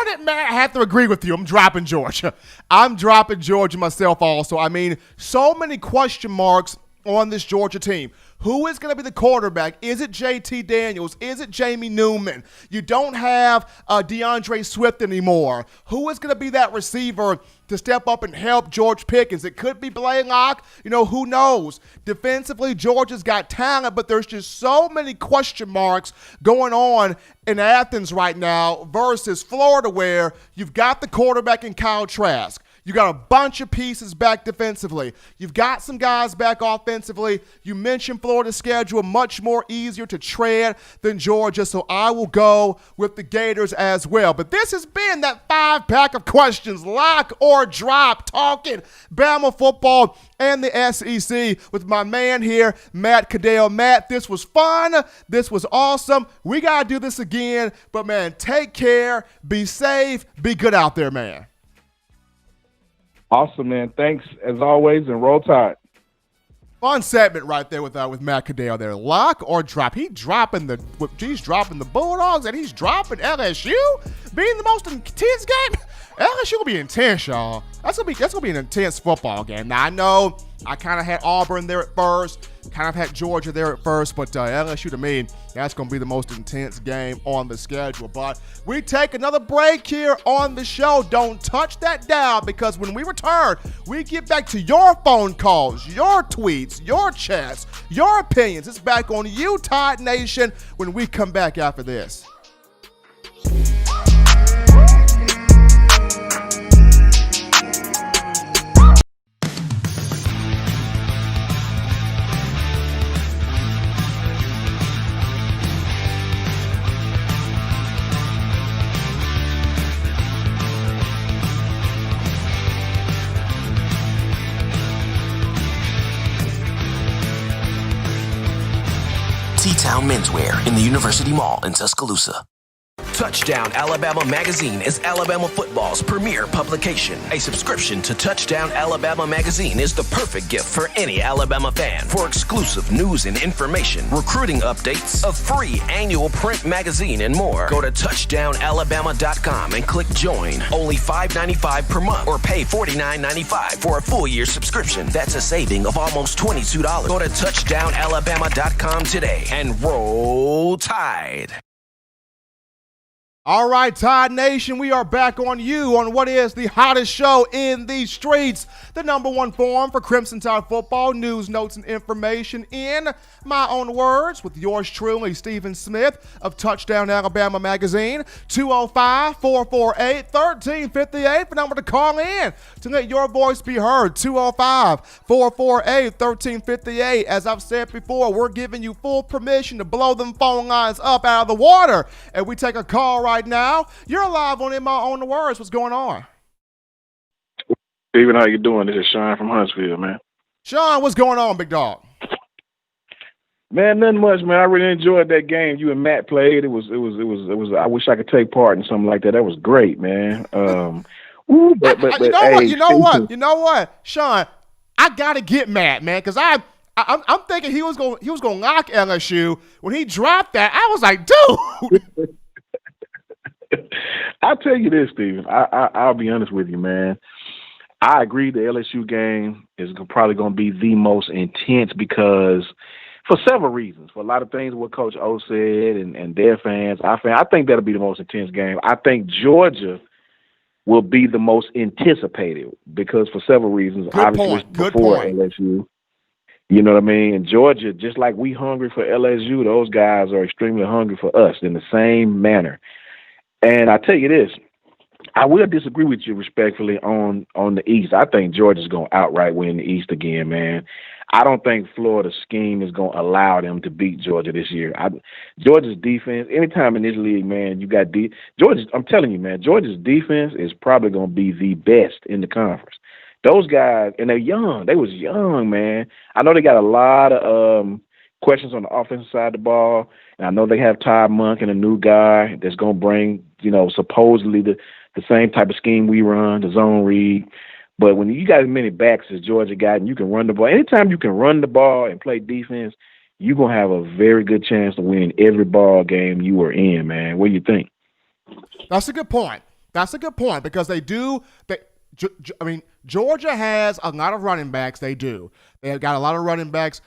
it, man, I have to agree with you. I'm dropping Georgia. I'm dropping Georgia myself also. I mean, so many question marks on this Georgia team. Who is going to be the quarterback? Is it JT Daniels? Is it Jamie Newman? You don't have DeAndre Swift anymore. Who is going to be that receiver to step up and help George Pickens? It could be Blaylock. Who knows? Defensively, Georgia's got talent, but there's just so many question marks going on in Athens right now versus Florida, where you've got the quarterback in Kyle Trask. You got a bunch of pieces back defensively. You've got some guys back offensively. You mentioned Florida's schedule, much more easier to tread than Georgia, so I will go with the Gators as well. But this has been that 5-pack of questions, lock or drop, talking Bama football and the SEC with my man here, Matt Cadell. Matt, this was fun. This was awesome. We got to do this again. But, man, take care. Be safe. Be good out there, man. Awesome, man. Thanks as always, and roll tide. Fun segment right there with Matt Cadell there. Lock or drop? He's dropping the Bulldogs, and he's dropping LSU being the most intense game. LSU will be intense, y'all. That's gonna be an intense football game. Now I know I kind of had Auburn there at first, kind of had Georgia there at first, but LSU to me, that's gonna be the most intense game on the schedule. But we take another break here on the show. Don't touch that dial, because when we return, we get back to your phone calls, your tweets, your chats, your opinions. It's back on you, Tide Nation, when we come back after this. T-Town Menswear in the University Mall in Tuscaloosa. Touchdown Alabama Magazine is Alabama football's premier publication. A subscription to Touchdown Alabama Magazine is the perfect gift for any Alabama fan. For exclusive news and information, recruiting updates, a free annual print magazine, and more, go to touchdownalabama.com and click join. Only $5.95 per month, or pay $49.95 for a full year subscription. That's a saving of almost $22. Go to touchdownalabama.com today and roll Tide. All right, Tide Nation, we are back on you on what is the hottest show in the streets, the #1 forum for Crimson Tide football news, notes, and information in my own words with yours truly, Stephen Smith of Touchdown Alabama Magazine. 205-448-1358, the number to call in to let your voice be heard. 205-448-1358. As I've said before, we're giving you full permission to blow them phone lines up out of the water, and we take a call right now. You're live on In My Own Words. What's going on? Steven, how you doing? This is Sean from Huntsville, man. Sean, what's going on, big dog? Man, nothing much, man. I really enjoyed that game you and Matt played. It was. I wish I could take part in something like that. That was great, man. You know what, Sean? I gotta get Matt, man, because I'm thinking he was gonna knock LSU when he dropped that. I was like, dude. I'll tell you this, Steven. I'll be honest with you, man. I agree the LSU game is probably going to be the most intense because for several reasons. For a lot of things what Coach O said and their fans, I think that'll be the most intense game. I think Georgia will be the most anticipated because for several reasons. Good point. LSU. You know what I mean? And Georgia, just like we hungry for LSU, those guys are extremely hungry for us in the same manner. And I tell you this, I will disagree with you respectfully on the East. I think Georgia's going to outright win the East again, man. I don't think Florida's scheme is going to allow them to beat Georgia this year. Georgia's defense, anytime in this league, man, you got Georgia. I'm telling you, man, Georgia's defense is probably going to be the best in the conference. Those guys, and they're young. They was young, man. I know they got a lot of questions on the offensive side of the ball. And I know they have Todd Monk and a new guy that's going to bring, supposedly the same type of scheme we run, the zone read. But when you got as many backs as Georgia got and you can run the ball, anytime you can run the ball and play defense, you're going to have a very good chance to win every ball game you are in, man. What do you think? That's a good point. Because Georgia has a lot of running backs. They do. They've got a lot of running backs.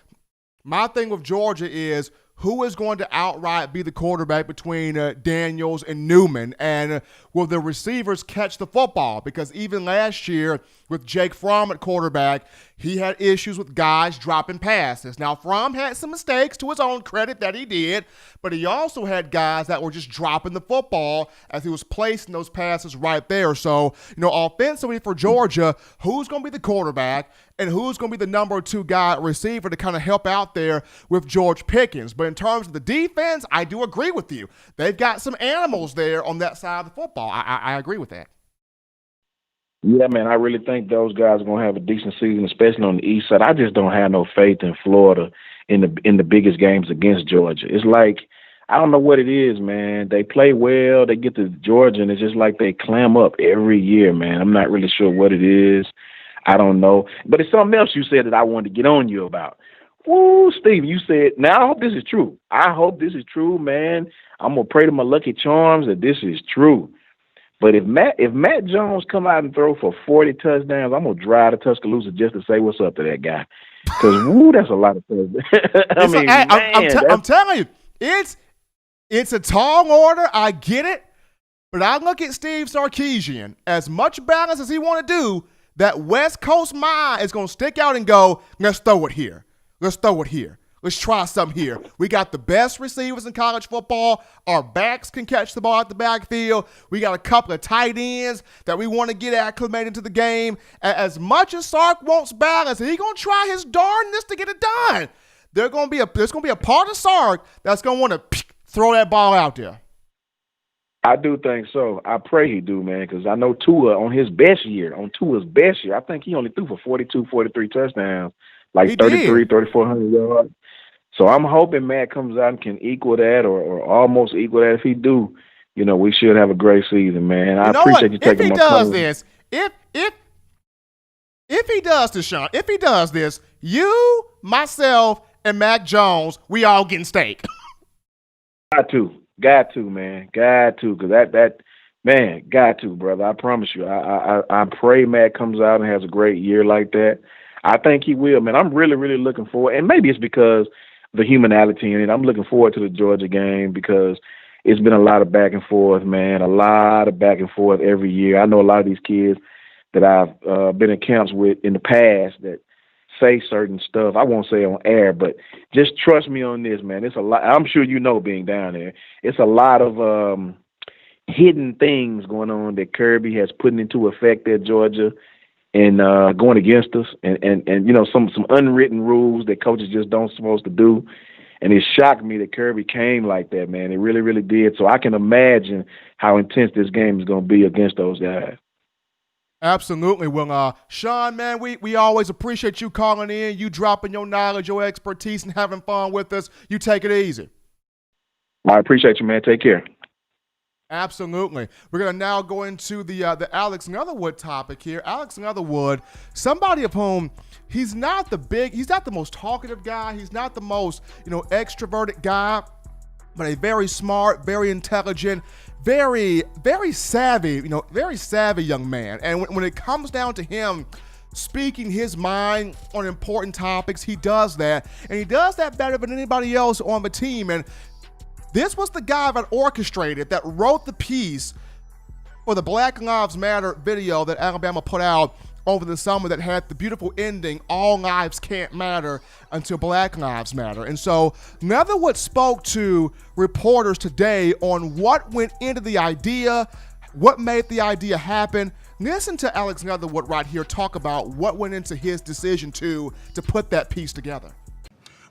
My thing with Georgia is who is going to outright be the quarterback between Daniels and Newman, and will the receivers catch the football? Because even last year with Jake Fromm at quarterback, he had issues with guys dropping passes. Now, Fromm had some mistakes to his own credit that he did, but he also had guys that were just dropping the football as he was placing those passes right there. So, offensively for Georgia, who's going to be the quarterback and who's going to be the number 2 guy receiver to kind of help out there with George Pickens? But in terms of the defense, I do agree with you. They've got some animals there on that side of the football. I agree with that. Yeah, man, I really think those guys are going to have a decent season, especially on the east side. I just don't have no faith in Florida in the biggest games against Georgia. It's like, I don't know what it is, man. They play well. They get to Georgia, and it's just like they clam up every year, man. I'm not really sure what it is. I don't know. But it's something else you said that I wanted to get on you about. Woo, Steve, you said, now I hope this is true. I hope this is true, man. I'm going to pray to my lucky charms that this is true. But if Matt Jones come out and throw for 40 touchdowns, I'm going to drive to Tuscaloosa just to say what's up to that guy. Because, woo, that's a lot of touchdowns. I'm telling you, it's a tall order. I get it. But I look at Steve Sarkisian, as much balance as he want to do, that West Coast mind is going to stick out and go, let's throw it here. Let's try something here. We got the best receivers in college football. Our backs can catch the ball at the backfield. We got a couple of tight ends that we want to get acclimated to the game. As much as Sark wants balance, he's going to try his darndest to get it done. There's going to be a part of Sark that's going to want to throw that ball out there. I do think so. I pray he do, man, because I know Tua's best year, I think he only threw for 42, 43 touchdowns, like 3,400 yards. So I'm hoping Matt comes out and can equal that or almost equal that. If he do, we should have a great season, man. I appreciate you taking my time. If he does this, Sean, you, myself, and Mac Jones, we all getting steak. Got to, man. Got to, because got to, brother. I promise you. I pray Matt comes out and has a great year like that. I think he will, man. I'm really, really looking forward, and maybe it's because the humanality in it. I'm looking forward to the Georgia game because it's been a lot of back and forth, man, a lot of back and forth every year. I know a lot of these kids that I've been in camps with in the past that say certain stuff. I won't say on air, but just trust me on this, man. It's a lot. I'm sure you know, being down there, it's a lot of hidden things going on that Kirby has put into effect at Georgia and going against us, and you know, some unwritten rules that coaches just don't supposed to do. And it shocked me that Kirby came like that, man. It really, really did. So I can imagine how intense this game is going to be against those guys. Absolutely. Well, Sean, man, we always appreciate you calling in, you dropping your knowledge, your expertise, and having fun with us. You take it easy. I appreciate you, man. Take care. Absolutely. We're going to now go into the Alex Leatherwood topic here. Alex Leatherwood, somebody of whom he's not the most talkative guy. He's not the most, extroverted guy, but a very smart, very intelligent, very, very savvy, very savvy young man. And when it comes down to him speaking his mind on important topics, he does that. And he does that better than anybody else on the team. And this was the guy that orchestrated, that wrote the piece for the Black Lives Matter video that Alabama put out over the summer that had the beautiful ending, all lives can't matter until Black Lives Matter. And so Leatherwood spoke to reporters today on what went into the idea, what made the idea happen. Listen to Alex Leatherwood right here talk about what went into his decision to put that piece together.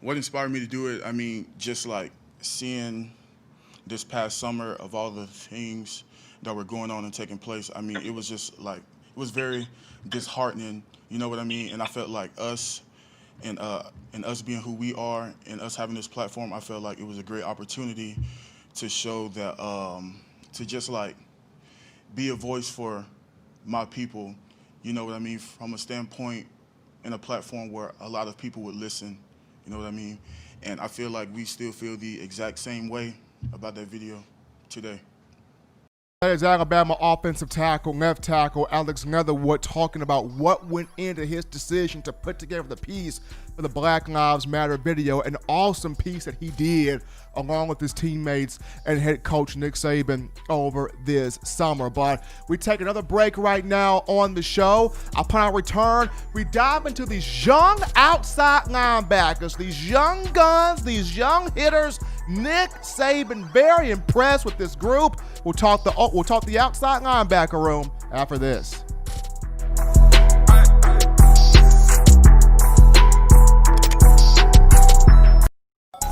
What inspired me to do it, just like seeing this past summer of all the things that were going on and taking place, it was just like, it was very disheartening, you know what I mean? And I felt like us and us being who we are and us having this platform, I felt like it was a great opportunity to show that, to just like be a voice for my people, you know what I mean? From a standpoint and a platform where a lot of people would listen, you know what I mean? And I feel like we still feel the exact same way about that video today. That is Alabama offensive tackle, left tackle, Alex Leatherwood talking about what went into his decision to put together the piece for the Black Lives Matter video, an awesome piece that he did along with his teammates and head coach Nick Saban over this summer. But we take another break right now on the show. Upon our return, we dive into these young outside linebackers, these young guns, these young hitters. Nick Saban very impressed with this group. We'll talk the outside linebacker room after this.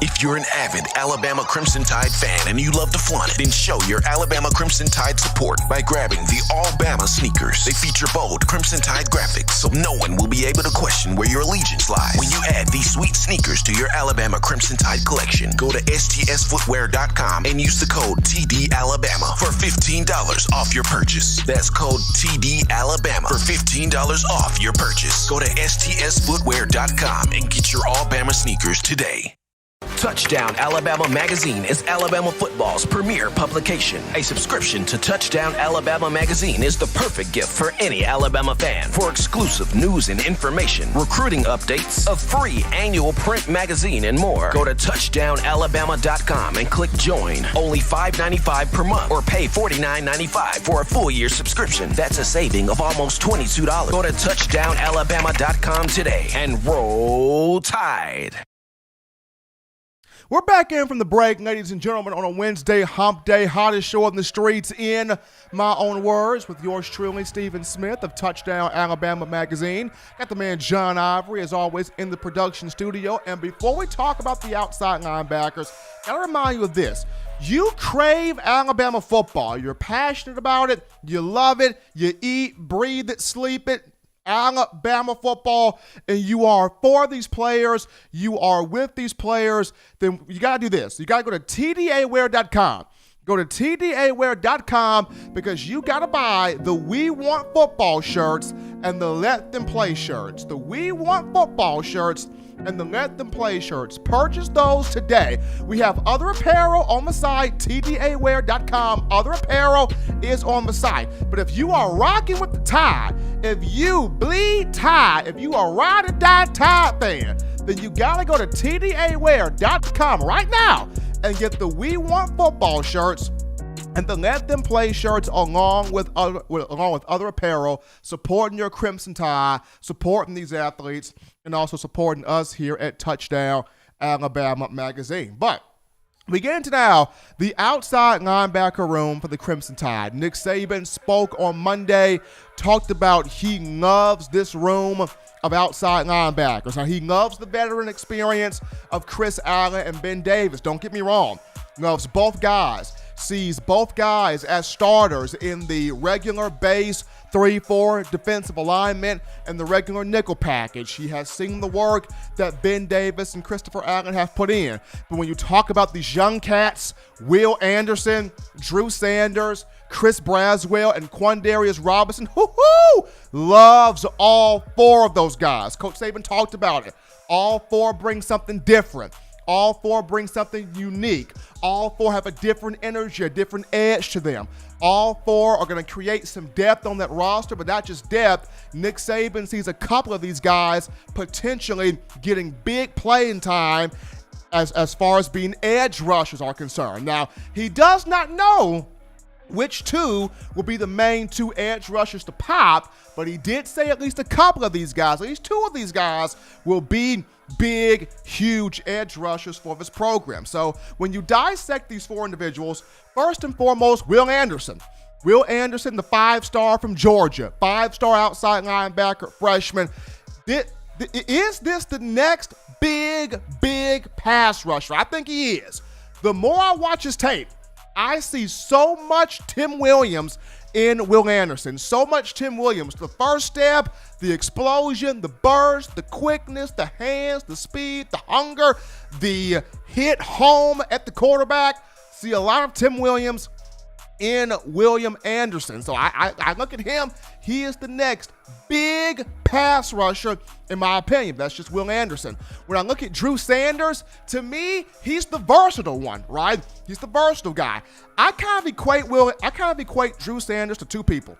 If you're an avid Alabama Crimson Tide fan and you love to flaunt it, then show your Alabama Crimson Tide support by grabbing the All-Bama sneakers. They feature bold Crimson Tide graphics, so no one will be able to question where your allegiance lies. When you add these sweet sneakers to your Alabama Crimson Tide collection, go to STSfootwear.com and use the code TDAlabama for $15 off your purchase. That's code TDAlabama for $15 off your purchase. Go to STSfootwear.com and get your All-Bama sneakers today. Touchdown Alabama Magazine is Alabama football's premier publication. A subscription to Touchdown Alabama Magazine is the perfect gift for any Alabama fan. For exclusive news and information, recruiting updates, a free annual print magazine, and more, go to touchdownalabama.com and click join. Only $5.95 per month or pay $49.95 for a full year subscription. That's a saving of almost $22. Go to touchdownalabama.com today and roll Tide. We're back in from the break, ladies and gentlemen, on a Wednesday hump day, hottest show on the streets in my own words, with yours truly, Stephen Smith of Touchdown Alabama Magazine. Got the man John Ivory, as always, in the production studio. And before we talk about the outside linebackers, gotta remind you of this. You crave Alabama football. You're passionate about it. You love it. You eat, breathe it, sleep it. Alabama football, and you are for these players, you are with these players, then you got to do this. You got to go to TDAwear.com. Go to TDAwear.com because you got to buy the We Want Football shirts and the Let Them Play shirts. The We Want Football shirts and the Let Them Play shirts. Purchase those today. We have other apparel on the site, TDAwear.com. Other apparel is on the site. But if you are rocking with the Tide, if you bleed Tide, if you are ride or die Tide fan, then you gotta go to TDAwear.com right now and get the We Want Football shirts and the Let Them Play shirts along with other apparel, supporting your Crimson Tide, supporting these athletes, and also supporting us here at Touchdown Alabama Magazine. But we get into now the outside linebacker room for the Crimson Tide. Nick Saban spoke on Monday, talked about he loves this room of outside linebackers. Now, he loves the veteran experience of Chris Allen and Ben Davis. Don't get me wrong. Loves both guys. Sees both guys as starters in the regular base 3-4 defensive alignment and the regular nickel package. He has seen the work that Ben Davis and Christopher Allen have put in. But when you talk about these young cats, Will Anderson, Drew Sanders, Chris Braswell, and Quandarius Robinson, loves all four of those guys. Coach Saban talked about it. All four bring something different. All four bring something unique. All four have a different energy, a different edge to them. All four are going to create some depth on that roster, but not just depth. Nick Saban sees a couple of these guys potentially getting big playing time as far as being edge rushers are concerned. Now, he does not know which two will be the main two edge rushers to pop, but he did say at least a couple of these guys, at least two of these guys will be big, huge edge rushers for this program. So when you dissect these four individuals, first and foremost, Will Anderson. Will Anderson, the 5-star from Georgia, 5-star outside linebacker, freshman. Is this the next big pass rusher? I think he is. The more I watch his tape, I see so much Tim Williams in Will Anderson. So much Tim Williams. The first step, the explosion, the burst, the quickness, the hands, the speed, the hunger, the hit home at the quarterback. See a lot of Tim Williams in William Anderson. So I look at him. He is the next big pass rusher, in my opinion. That's just Will Anderson. When I look at Drew Sanders, to me, he's the versatile one, right? He's the versatile guy. I kind of equate Drew Sanders to two people.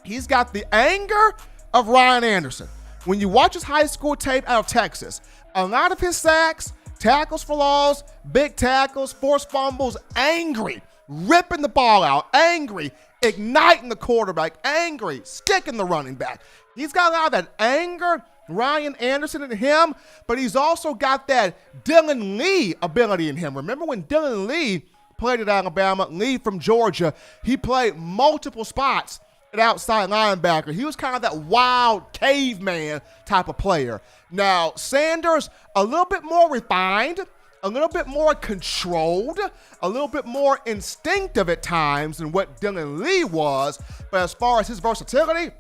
He's got the anger of Ryan Anderson. When you watch his high school tape out of Texas, a lot of his sacks, tackles for loss, big tackles, forced fumbles, angry, ripping the ball out, angry, igniting the quarterback, angry, sticking the running back. He's got a lot of that anger, Ryan Anderson in him, but he's also got that Dylan Lee ability in him. Remember when Dylan Lee played at Alabama, Lee from Georgia, he played multiple spots at outside linebacker. He was kind of that wild caveman type of player. Now, Sanders, a little bit more refined, a little bit more controlled, a little bit more instinctive at times than what Dylan Lee was. But as far as his versatility,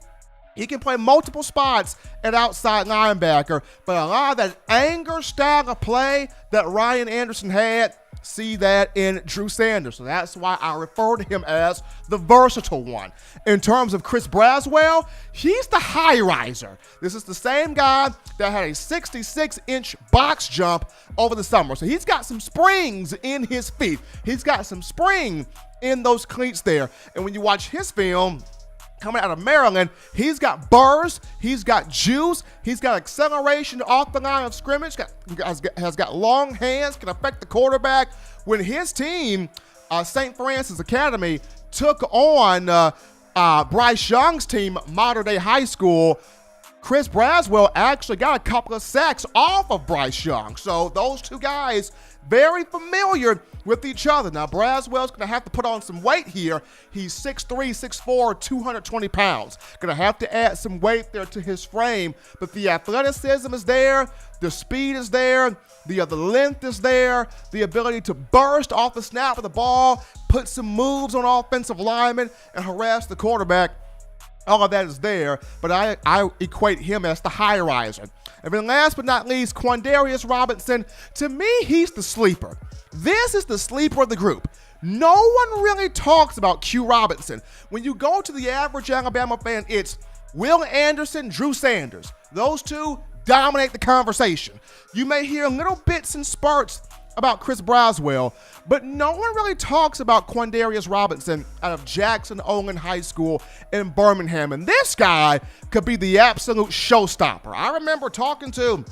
he can play multiple spots at outside linebacker. But a lot of that anger style of play that Ryan Anderson had, see that in Drew Sanders. So that's why I refer to him as the versatile one. In terms of Chris Braswell, he's the high riser. This is the same guy that had a 66-inch box jump over the summer. So he's got some springs in his feet. He's got some spring in those cleats there. And when you watch his film, coming out of Maryland, he's got burst, he's got juice, he's got acceleration off the line of scrimmage, has got long hands, can affect the quarterback. When his team, St. Francis Academy, took on Bryce Young's team, Modern Day High School, Chris Braswell actually got a couple of sacks off of Bryce Young. So those two guys, very familiar with each other. Now, Braswell's going to have to put on some weight here. He's 6'3", 6'4", 220 pounds. Going to have to add some weight there to his frame. But the athleticism is there. The speed is there. The length is there. The ability to burst off the snap of the ball, put some moves on offensive linemen, and harass the quarterback. All of that is there, but I equate him as the high riser. And then last but not least, Quandarius Robinson. To me, he's the sleeper. This is the sleeper of the group. No one really talks about Q Robinson. When you go to the average Alabama fan, it's Will Anderson, Drew Sanders. Those two dominate the conversation. You may hear little bits and spurts about Chris Braswell, but no one really talks about Quandarius Robinson out of Jackson Olin High School in Birmingham. And this guy could be the absolute showstopper. I remember talking to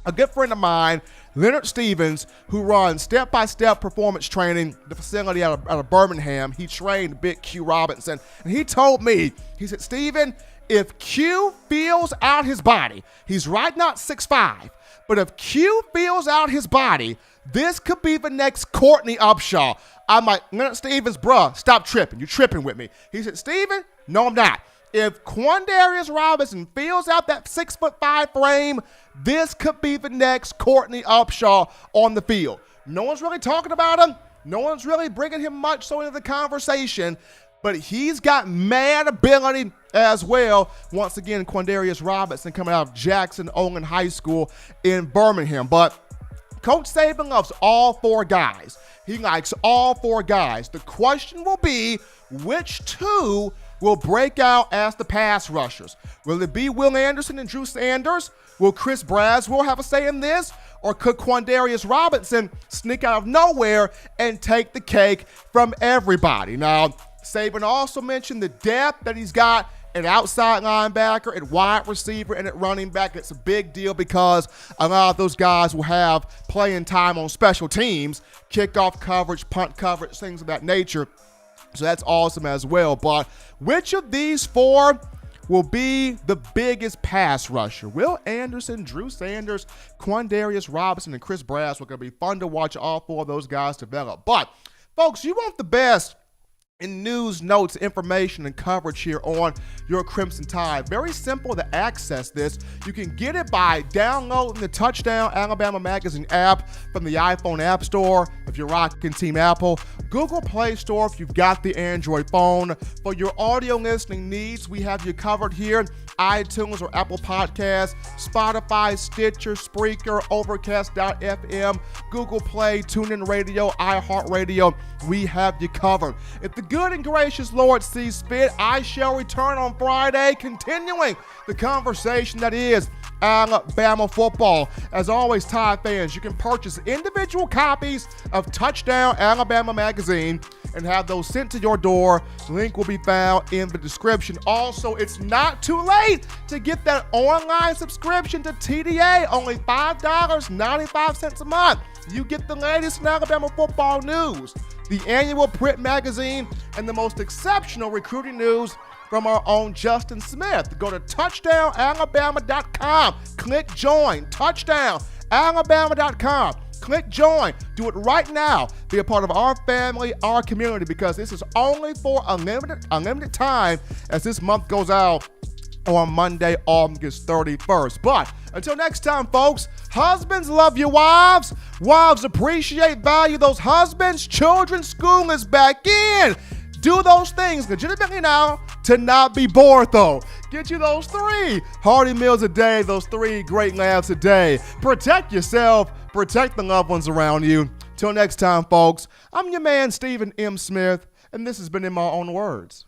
a good friend of mine Leonard Stevens, who runs step-by-step performance training, the facility out of Birmingham. He trained Big Q Robinson, and he told me, he said, Steven, if Q feels out his body, he's right now 6'5", but if Q feels out his body, this could be the next Courtney Upshaw. I'm like, Leonard Stevens, bruh, stop tripping. You're tripping with me. He said, Steven, no, I'm not. If Quandarius Robinson fills out that 6'5" frame, this could be the next Courtney Upshaw on the field. No one's really talking about him. No one's really bringing him much so into the conversation, but he's got mad ability as well. Once again, Quandarius Robinson coming out of Jackson Olin High School in Birmingham. But Coach Saban loves all four guys. He likes all four guys. The question will be, which two will break out as the pass rushers? Will it be Will Anderson and Drew Sanders? Will Chris Braswell have a say in this? Or could Quandarius Robinson sneak out of nowhere and take the cake from everybody? Now, Saban also mentioned the depth that he's got at outside linebacker, at wide receiver, and at running back. It's a big deal because a lot of those guys will have playing time on special teams, kickoff coverage, punt coverage, things of that nature. So that's awesome as well. But which of these four will be the biggest pass rusher? Will Anderson, Drew Sanders, Quandarius Robinson, and Chris Braswell are going to be fun to watch all four of those guys develop. But, folks, you want the best in news, notes, information, and coverage here on your Crimson Tide. Very simple to access this. You can get it by downloading the Touchdown Alabama Magazine app from the iPhone App Store if you're rocking Team Apple, Google Play Store if you've got the Android phone. For your audio listening needs, we have you covered here. iTunes or Apple Podcasts, Spotify, Stitcher, Spreaker, Overcast.fm, Google Play, TuneIn Radio, iHeartRadio. We have you covered. If the good and gracious Lord sees fit, I shall return on Friday, continuing the conversation that is Alabama football. As always, Tide fans, you can purchase individual copies of Touchdown Alabama Magazine and have those sent to your door. Link will be found in the description. Also, it's not too late to get that online subscription to TDA, only $5.95 a month. You get the latest in Alabama football news, the annual print magazine, and the most exceptional recruiting news from our own Justin Smith. Go to touchdownalabama.com, click join, touchdownalabama.com. Click join. Do it right now. Be a part of our family, our community, because this is only for a limited time as this month goes out on Monday, August 31st. But until next time, folks, husbands love your wives. Wives appreciate, value those husbands. Children's school is back in. Do those things legitimately now to not be bored, though. Get you those 3 hearty meals a day, those 3 great laughs a day. Protect yourself, protect the loved ones around you. Till next time, folks, I'm your man, Stephen M. Smith, and this has been In My Own Words.